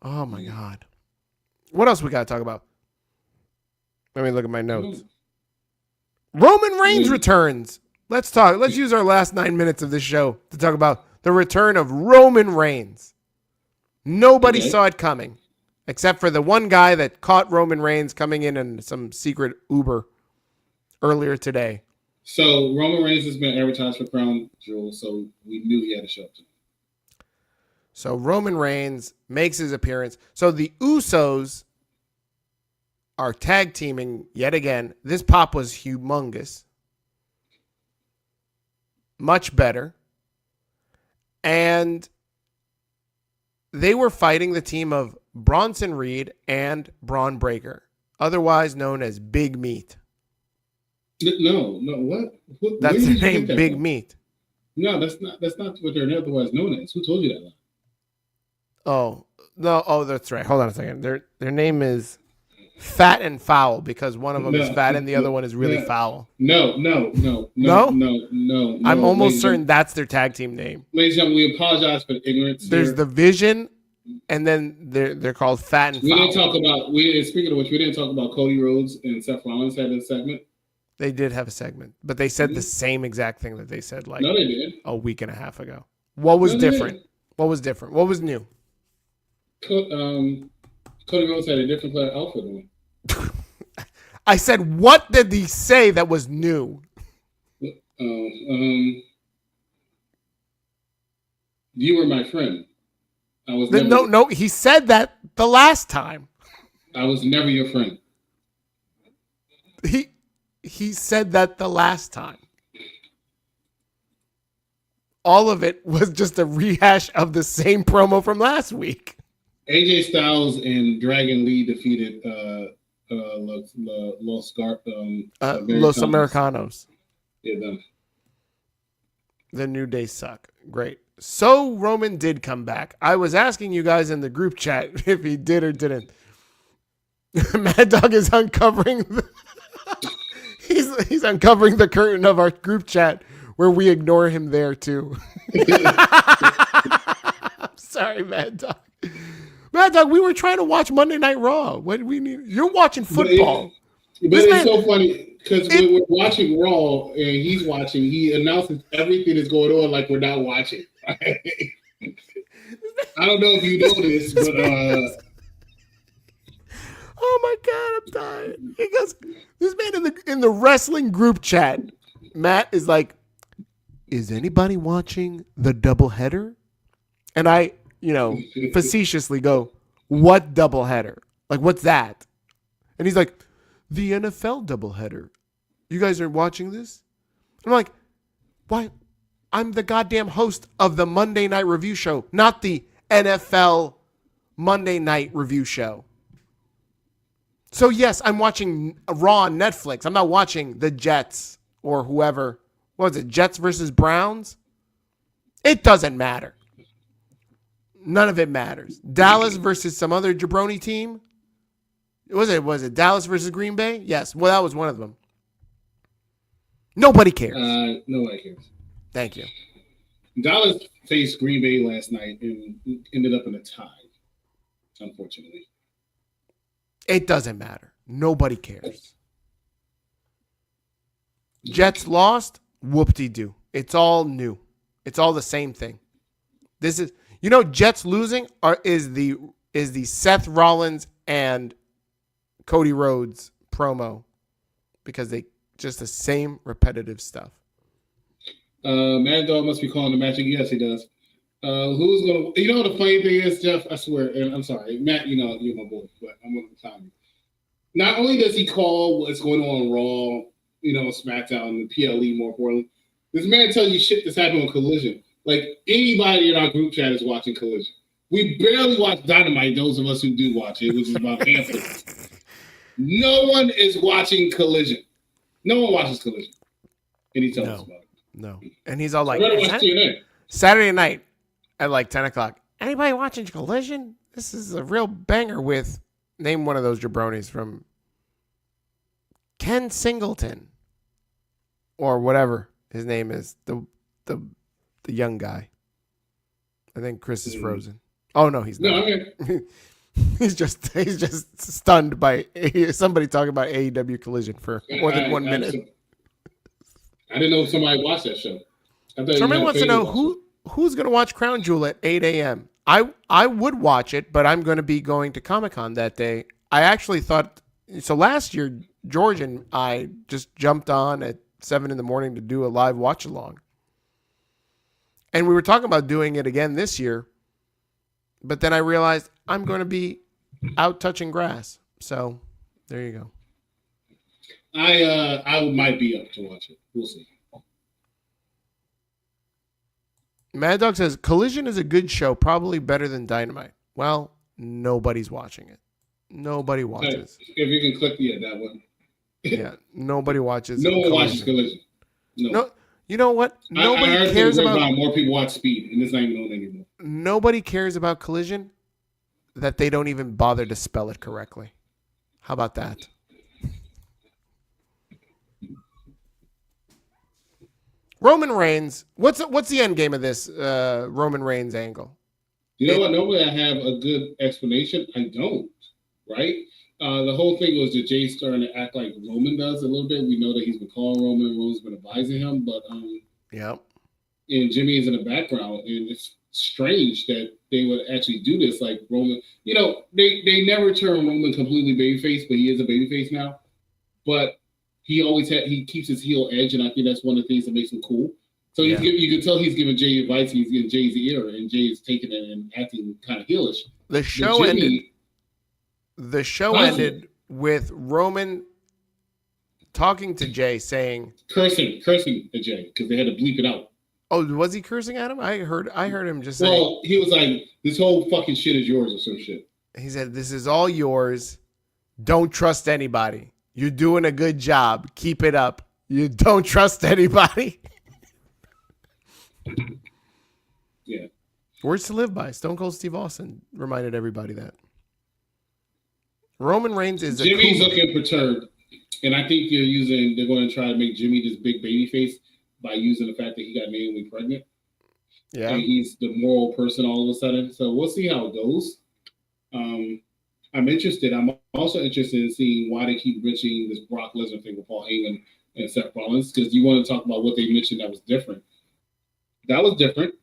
Oh my god. What else we got to talk about? Let me look at my notes. Roman Reigns returns. Let's talk. Let's use our last 9 minutes of this show to talk about the return of Roman Reigns. Nobody saw it coming, except for the one guy that caught Roman Reigns coming in some secret Uber earlier today. So Roman Reigns has been advertised for Crown Jewel, so we knew he had to show up. So Roman Reigns makes his appearance. So the Usos are tag teaming yet again. This pop was humongous. Much better. And they were fighting the team of Bronson Reed and Braun Breaker, otherwise known as Big Meat. No, what? That's the name, Big Meat. No, that's not what they're otherwise known as. Who told you that line? Oh, no. Oh, that's right. Hold on a second. Their name is Fat and Foul because one of them is fat and the other one is really foul. No. I'm almost certain that's their tag team name. Ladies and gentlemen, we apologize for the ignorance. There's the Vision, and then they're called Fat and Foul. Speaking of which, we didn't talk about Cody Rhodes and Seth Rollins had a segment. They did have a segment, but they said the same exact thing that they said like they did. a week and a half ago. What was different? What was different? What was new? Cody Rhodes had a different color outfit on. I said, what did he say that was new? You were my friend. I was no. He said that the last time. I was never your friend. He said that the last time. All of it was just a rehash of the same promo from last week. AJ Styles and Dragon Lee defeated Los Americanos. Yeah, them. The New Day suck. Great. So Roman did come back. I was asking you guys in the group chat if he did or didn't. Mad Dog is uncovering he's uncovering the curtain of our group chat where we ignore him there too. I'm sorry, Mad Dog. Mad Dog, we were trying to watch Monday Night Raw. What do we need? You're watching football. But it's so funny because when we're watching Raw and he's watching, he announces everything that's going on like we're not watching. I don't know if you know this, but oh my God, I'm tired. He goes, this man in the wrestling group chat, Matt is like, is anybody watching the doubleheader? And I, facetiously go, what doubleheader? Like, what's that? And he's like, the NFL doubleheader. You guys are watching this? I'm like, why? I'm the goddamn host of the Monday Night Review show, not the NFL Monday Night Review show. So yes, I'm watching Raw on Netflix. I'm not watching the Jets or whoever. What was it? Jets versus Browns? It doesn't matter. None of it matters. Dallas versus some other jabroni team? Was it Dallas versus Green Bay? Yes. Well, that was one of them. Nobody cares. Nobody cares. Thank you. Dallas faced Green Bay last night and ended up in a tie, unfortunately. It doesn't matter. Nobody cares. Jets lost? Whoop-de-doo. It's all new. It's all the same thing. This is, Jets losing is the Seth Rollins and Cody Rhodes promo because they just the same repetitive stuff. Mad Dog must be calling the match. Yes, he does. Who's gonna? You know what the funny thing is, Jeff? I swear, and I'm sorry, Matt. You're my boy, but I'm gonna tell you. Not only does he call what's going on Raw, SmackDown, and PLE more importantly, this man tells you shit that's happening on Collision. Like anybody in our group chat is watching Collision. We barely watch Dynamite. Those of us who do watch it, which is about half of it. No one is watching Collision. No one watches Collision, and he tells us about it. No, and he's all like, TNA. Saturday night at like 10 o'clock. Anybody watching Collision? This is a real banger with, name one of those jabronis from Ken Singleton or whatever his name is, the young guy. I think Chris is frozen. Oh no, he's not. No, okay. He's just stunned by somebody talking about AEW Collision for more than 1 minute. I didn't know if somebody watched that show. Somebody wants to know who's going to watch Crown Jewel at 8 a.m. I would watch it, but I'm going to be going to Comic-Con that day. I actually thought, so last year, George and I just jumped on at 7 in the morning to do a live watch-along. And we were talking about doing it again this year, but then I realized I'm going to be out touching grass. So there you go. I might be up to watch it. We'll see. Mad Dog says Collision is a good show, probably better than Dynamite. Well, nobody's watching it. Nobody watches. If you can click that one. Yeah, nobody watches. No one watches Collision. No. You know what? Nobody cares about. More people watch Speed, and it's not even known anymore. Nobody cares about Collision that they don't even bother to spell it correctly. How about that? Roman Reigns. What's the end game of this Roman Reigns angle? You know what? Normally I have a good explanation. I don't. Right? The whole thing was that Jay's starting to act like Roman does a little bit. We know that he's been calling Roman. Roman's been advising him, but and Jimmy is in the background, and it's strange that they would actually do this. Like Roman, they never turn Roman completely babyface, but he is a babyface now. But he keeps his heel edge, and I think that's one of the things that makes him cool. So you can tell he's giving Jay advice. He's giving Jay's ear, and Jay is taking it and acting kind of heelish. The show ended with Roman talking to Jay, saying cursing at Jay because they had to bleep it out. Oh, was he cursing at him? I heard him just say. Well, he was like, "This whole fucking shit is yours" or some shit. He said, "This is all yours. Don't trust anybody. You're doing a good job. Keep it up. You don't trust anybody." Yeah. Words to live by. Stone Cold Steve Austin reminded everybody that. Roman Reigns is Jimmy's looking perturbed, and I think they're going to try to make Jimmy this big baby face by using the fact that he got Naomi pregnant. Yeah, and he's the moral person all of a sudden. So we'll see how it goes. I'm interested. I'm also interested in seeing why they keep mentioning this Brock Lesnar thing with Paul Heyman and Seth Rollins, because you want to talk about what they mentioned that was different. That was different.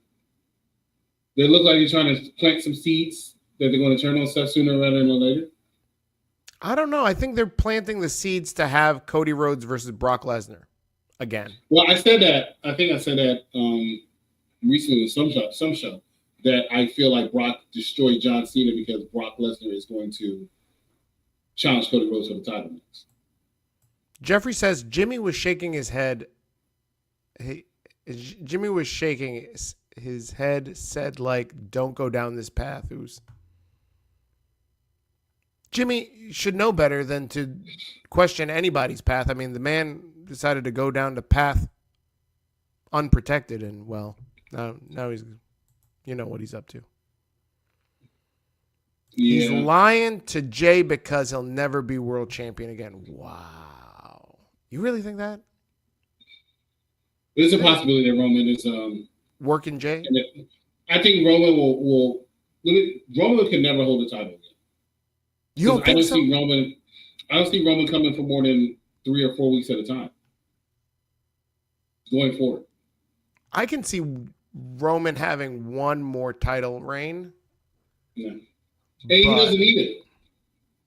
They look like they're trying to plant some seeds that they're going to turn on Seth sooner rather than later. I don't know. I think they're planting the seeds to have Cody Rhodes versus Brock Lesnar again. Well, I said that. I think I said that recently in some show that I feel like Brock destroyed John Cena because Brock Lesnar is going to challenge Cody Rhodes for the title next. Jeffrey says Jimmy was shaking his head. Jimmy was shaking his head, said like, "Don't go down this path." Jimmy should know better than to question anybody's path. I mean, the man decided to go down the path unprotected, and well, now he's, you know what he's up to. Yeah. He's lying to Jay because he'll never be world champion again. Wow. You really think that? There's a possibility that Roman is working Jay? I think Roman Roman can never hold the title again. You don't think so? I don't see Roman coming for more than 3 or 4 weeks at a time. Going forward. I can see Roman having one more title reign. Yeah. And he doesn't need it.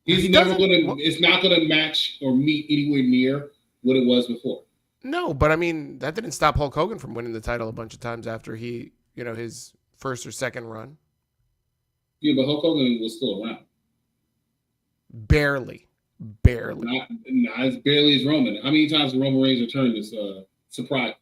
It's not gonna match or meet anywhere near what it was before. No, but I mean, that didn't stop Hulk Hogan from winning the title a bunch of times after he, his first or second run. Yeah, but Hulk Hogan was still around. Barely. Not as barely as Roman. How many times did Roman Reigns return this surprise?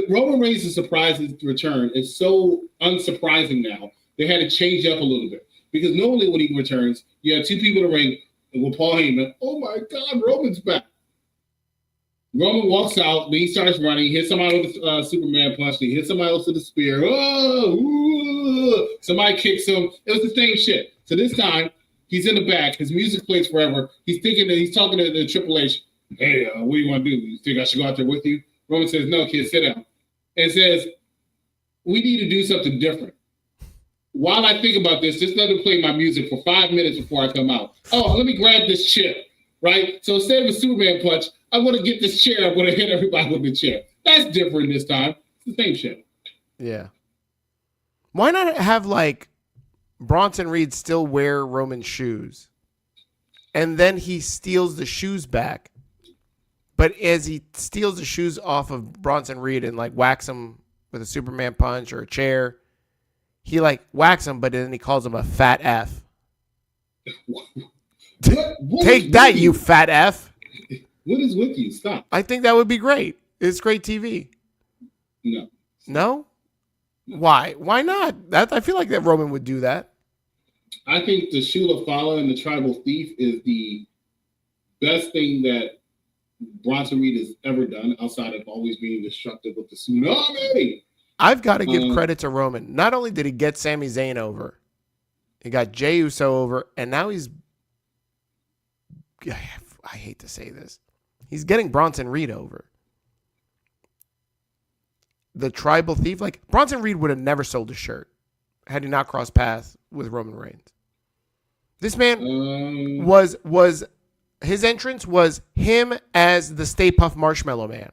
Roman Reigns' surprise return is so unsurprising now. They had to change up a little bit. Because normally when he returns, you have 2 people in the ring with Paul Heyman. Oh my God, Roman's back. Roman walks out, then he starts running, he hits somebody with a Superman punch, he hits somebody else with a spear. Somebody kicks him. It was the same shit. So this time, he's in the back. His music plays forever. He's thinking that he's talking to the Triple H. Hey, what do you want to do? You think I should go out there with you? Roman says, no, kid, sit down. And says, we need to do something different. While I think about this, just let him play my music for 5 minutes before I come out. Oh, let me grab this chair, right? So instead of a Superman punch, I'm going to get this chair. I'm going to hit everybody with the chair. That's different this time. It's the same shit. Yeah. Why not have, Bronson Reed still wear Roman's shoes? And then he steals the shoes back. But as he steals the shoes off of Bronson Reed and, whacks him with a Superman punch or a chair, he, whacks him, but then he calls him a fat F. Take that, you fat F. What is with you? Stop. I think that would be great. It's great TV. No. No? Why? Why not? I feel like that Roman would do that. I think the Shula Fala and the Tribal Thief is the best thing that Bronson Reed has ever done outside of always being destructive with the tsunami. I've got to give credit to Roman. Not only did he get Sami Zayn over, he got Jey Uso over, and now he's, I hate to say this, he's getting Bronson Reed over. The Tribal Thief, Bronson Reed would have never sold a shirt had he not crossed paths with Roman Reigns. This man was his entrance was him as the Stay Puft Marshmallow Man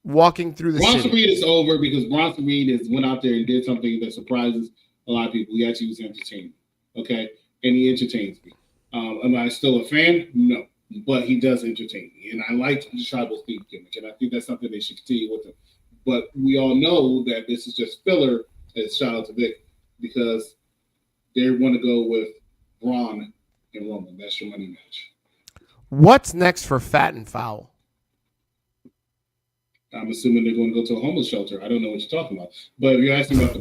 walking through the Bronson city. Reed is over because Bronson Reed went out there and did something that surprises a lot of people. He actually was entertaining, okay? And he entertains me. Am I still a fan? No. But he does entertain me. And I like the Tribal Thief gimmick. And I think that's something they should continue with him. But we all know that this is just filler, as shout out to Vic, because they want to go with Braun and Roman. That's your money match. What's next for Fat and Foul? I'm assuming they're going to go to a homeless shelter. I don't know what you're talking about. But if you're asking about the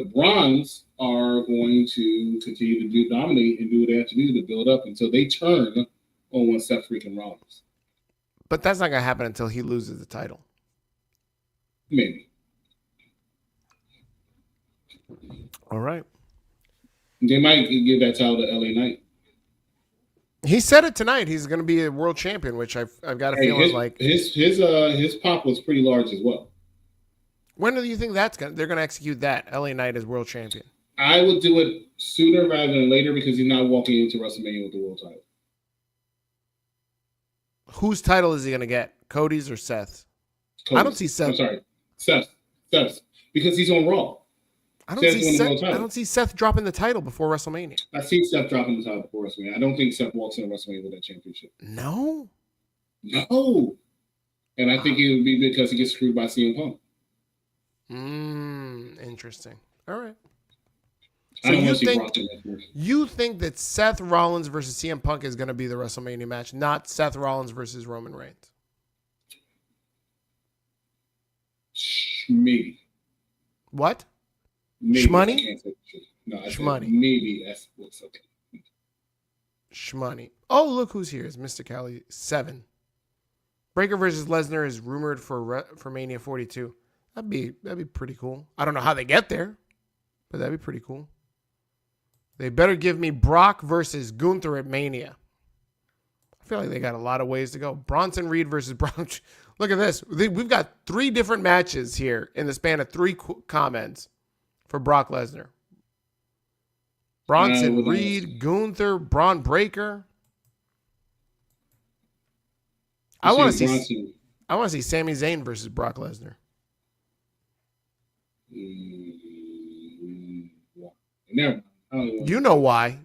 Brons are going to continue to dominate and do what they have to do to build up until they turn on one Seth freaking Rollins. But that's not going to happen until he loses the title. Maybe. All right. They might give that title to LA Knight. He said it tonight. He's going to be a world champion, which I've got a feeling his pop was pretty large as well. When do you think they're going to execute that? LA Knight as world champion. I would do it sooner rather than later because he's not walking into WrestleMania with the world title. Whose title is he going to get? Cody's or Seth's? Cody's. I don't see Seth. I'm sorry, Seth's because he's on Raw. I don't see Seth dropping the title before WrestleMania. I see Seth dropping the title before WrestleMania. I don't think Seth walks into WrestleMania with that championship. No. And I think it would be because he gets screwed by CM Punk. Interesting. All right. So you think that Seth Rollins versus CM Punk is going to be the WrestleMania match, not Seth Rollins versus Roman Reigns? Maybe. What? Maybe. Shmoney? No, I Shmoney. maybe that's what's okay. Shmoney. Oh, look who's here. It's Mr. Cali 7. Breaker versus Lesnar is rumored for Mania 42. That'd be pretty cool. I don't know how they get there, but that'd be pretty cool. They better give me Brock versus Gunther at Mania. I feel like they got a lot of ways to go. Bronson Reed versus Brown. Look at this. We've got 3 different matches here in the span of 3 comments for Brock Lesnar. Bronson Reed, Gunther, Braun Breaker. I want to see Sami Zayn versus Brock Lesnar. You know why?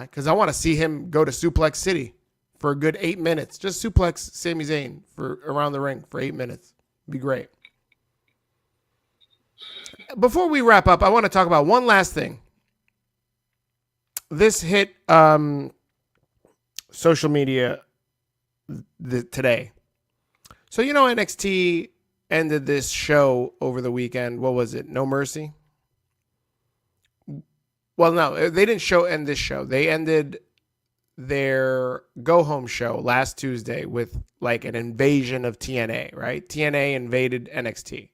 Because I want to see him go to Suplex City for a good 8 minutes. Just suplex Sami Zayn for around the ring for 8 minutes. Be great. Before we wrap up, I want to talk about one last thing. This hit social media today. So, NXT ended this show over the weekend. What was it? No Mercy? Well, no, they didn't end this show. They ended their go-home show last Tuesday with like an invasion of TNA, right? TNA invaded NXT.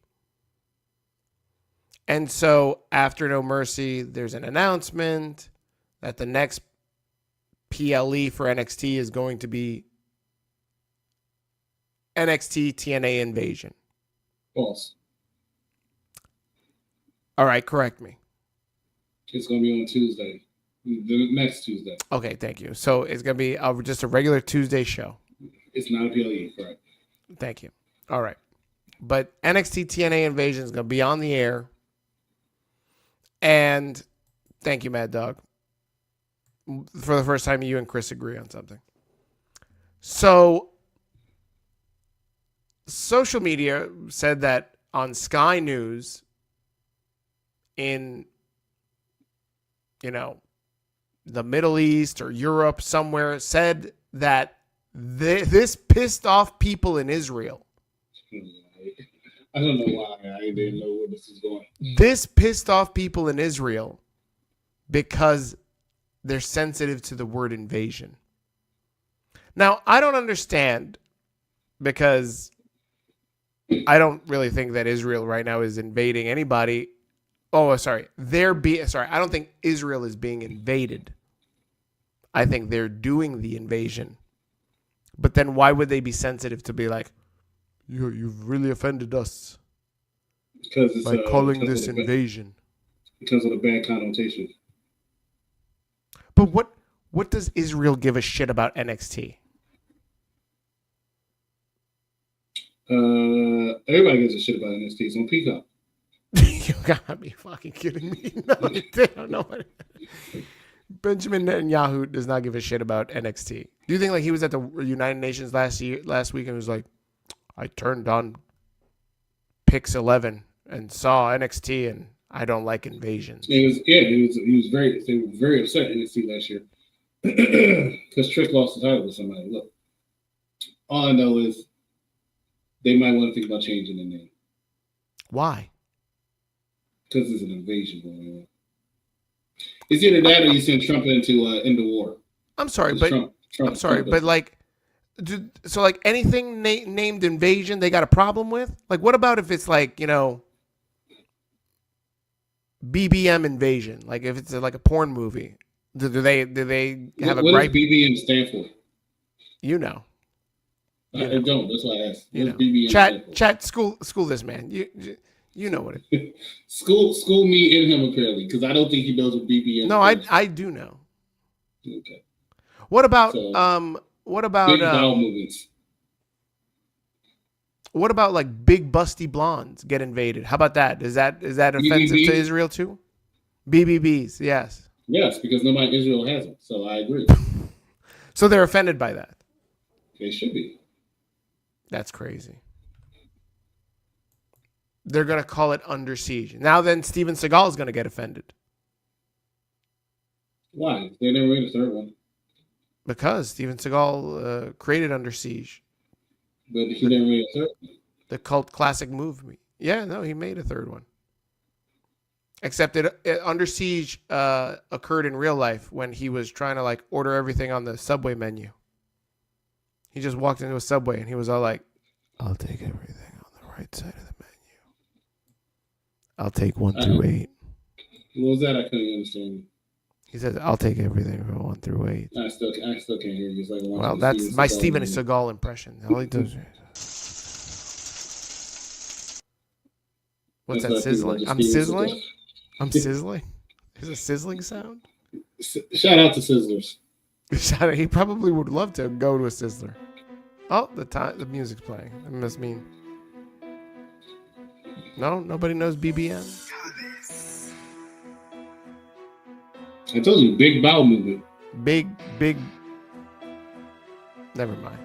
And so after No Mercy, there's an announcement that the next PLE for NXT is going to be NXT TNA Invasion. False. All right, correct me. It's going to be on Tuesday. The next Tuesday. Okay, thank you. So it's going to be just a regular Tuesday show. It's not a PLE, correct. Thank you. All right. But NXT TNA Invasion is going to be on the air. And thank you, Mad Dog. For the first time, you and Chris agree on something. So social media said that on Sky News in, the Middle East or Europe somewhere said that this pissed off people in Israel. I don't know why. I didn't know where this is going. This pissed off people in Israel because they're sensitive to the word invasion. Now, I don't understand because I don't really think that Israel right now is invading anybody. Oh, sorry. I don't think Israel is being invaded. I think they're doing the invasion. But then why would they be sensitive to be like, you've really offended us by calling this invasion? Because of the bad connotation. But what does Israel give a shit about NXT? Everybody gives a shit about NXT. It's on Peacock. You gotta be fucking kidding me. No, they don't know what Benjamin Netanyahu does not give a shit about NXT. Do you think like he was at the United Nations last week and was like, I turned on Pix 11 and saw NXT and I don't like invasions. They were very upset at NXT last year because Trick lost the title to somebody. Look, all I know is they might want to think about changing the name. Why? Because there's an invasion going on. It's either that or you send Trump into end the war. I'm sorry, but anything named invasion, they got a problem with? Like, what about if it's like, BBM invasion? Like, if it's like a porn movie, do they have a gripe? What does BBM stand for? I don't. That's why I asked. BBM chat. School this man. You know what it is. School me and him apparently, because I don't think he knows what BBM. No, I do know. Okay. What about big bowel movements? What about like big busty blondes get invaded? How about that? Is that offensive to Israel too? BBBs, yes. Yes, because nobody in Israel has them. So I agree. So they're offended by that. They should be. That's crazy. They're going to call it Under Siege. Now then Steven Seagal is going to get offended. Why? They never made a third one. Because Steven Seagal created Under Siege. But he never made a third one. The cult classic movie. Yeah, no, he made a third one. Except it Under Siege occurred in real life when he was trying to like order everything on the Subway menu. He just walked into a Subway and he was all like, "I'll take everything on the right side of the menu. I'll take 1 through 8." What was that? I couldn't understand. He said, "I'll take everything from 1 through 8." I still can't hear you. It's like Well, that's my Steven Seagal impression. All he does. What's that sizzling? I'm sizzling? I'm sizzling? Is a sizzling sound? Shout out to Sizzlers. He probably would love to go to a Sizzler. Oh, the music's playing. That must mean. No, nobody knows BBN. I told you, big bowel movement. Big. Never mind.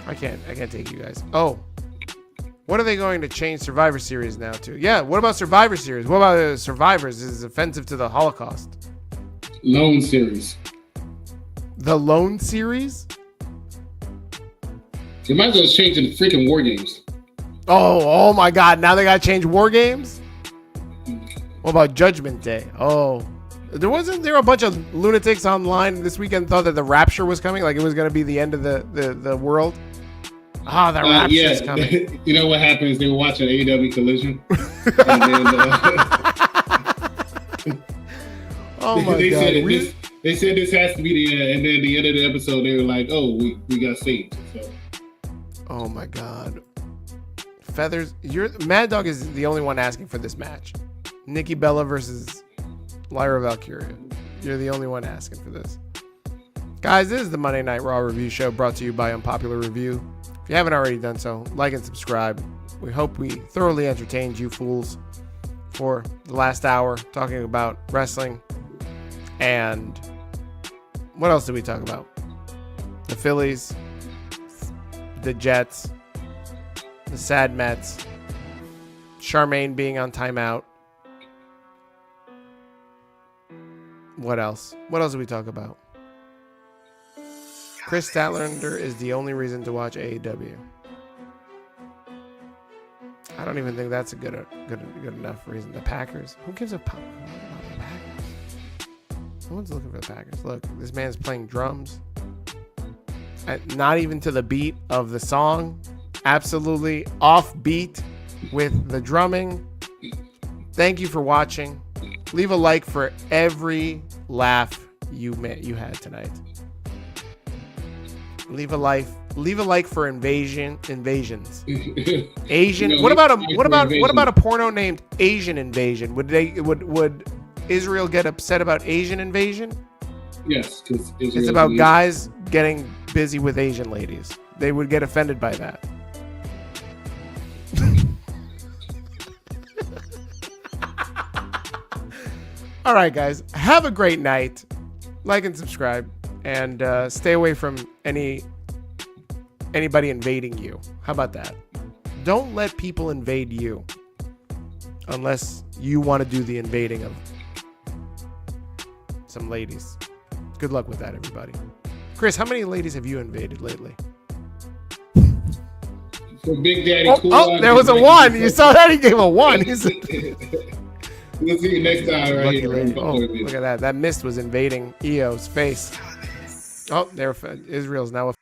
I can't take you guys. Oh. What are they going to change Survivor Series now to? Yeah, what about Survivor Series? What about Survivors? This is offensive to the Holocaust. Lone Series. The Lone Series? You might as well change the freaking War Games. Oh my God. Now they got to change War Games? What about Judgment Day? Oh. Wasn't there a bunch of lunatics online this weekend thought that the Rapture was coming? Like it was going to be the end of the world? Ah, that Rapture is coming. You know what happens? They were watching AEW Collision. And then, oh my God. They said this has to be the end. And then at the end of the episode, they were like, oh, we got saved. So. Oh my God. Feathers. Mad Dog is the only one asking for this match. Nikki Bella versus Lyra Valkyria. You're the only one asking for this. Guys, this is the Monday Night Raw review show brought to you by Unpopular Review. If you haven't already done so, like and subscribe. We hope we thoroughly entertained you fools for the last hour talking about wrestling. And what else did we talk about? The Phillies, the Jets, the Sad Mets, Charmaine being on timeout. What else? What else did we talk about? Chris Statlander is the only reason to watch AEW. I don't even think that's a good enough reason. The Packers. Who gives a fuck about the Packers? No one's looking for the Packers. Look, this man's playing drums. Not even to the beat of the song. Absolutely off beat with the drumming. Thank you for watching. Leave a like for every laugh you had tonight. Leave a like for invasions. Asian. What about a porno named Asian Invasion? Would Israel get upset about Asian invasion? Yes, because it's about guys getting busy with Asian ladies. They would get offended by that. All right, guys. Have a great night. Like and subscribe. And stay away from anybody invading you. How about that? Don't let people invade you unless you want to do the invading of some ladies. Good luck with that, everybody. Chris, how many ladies have you invaded lately? For Big Daddy Cool. There was a 1. You saw that? He gave a 1. He said, we'll see you next time right here. Oh, look at that. That mist was invading Io's face. Oh, Israel's now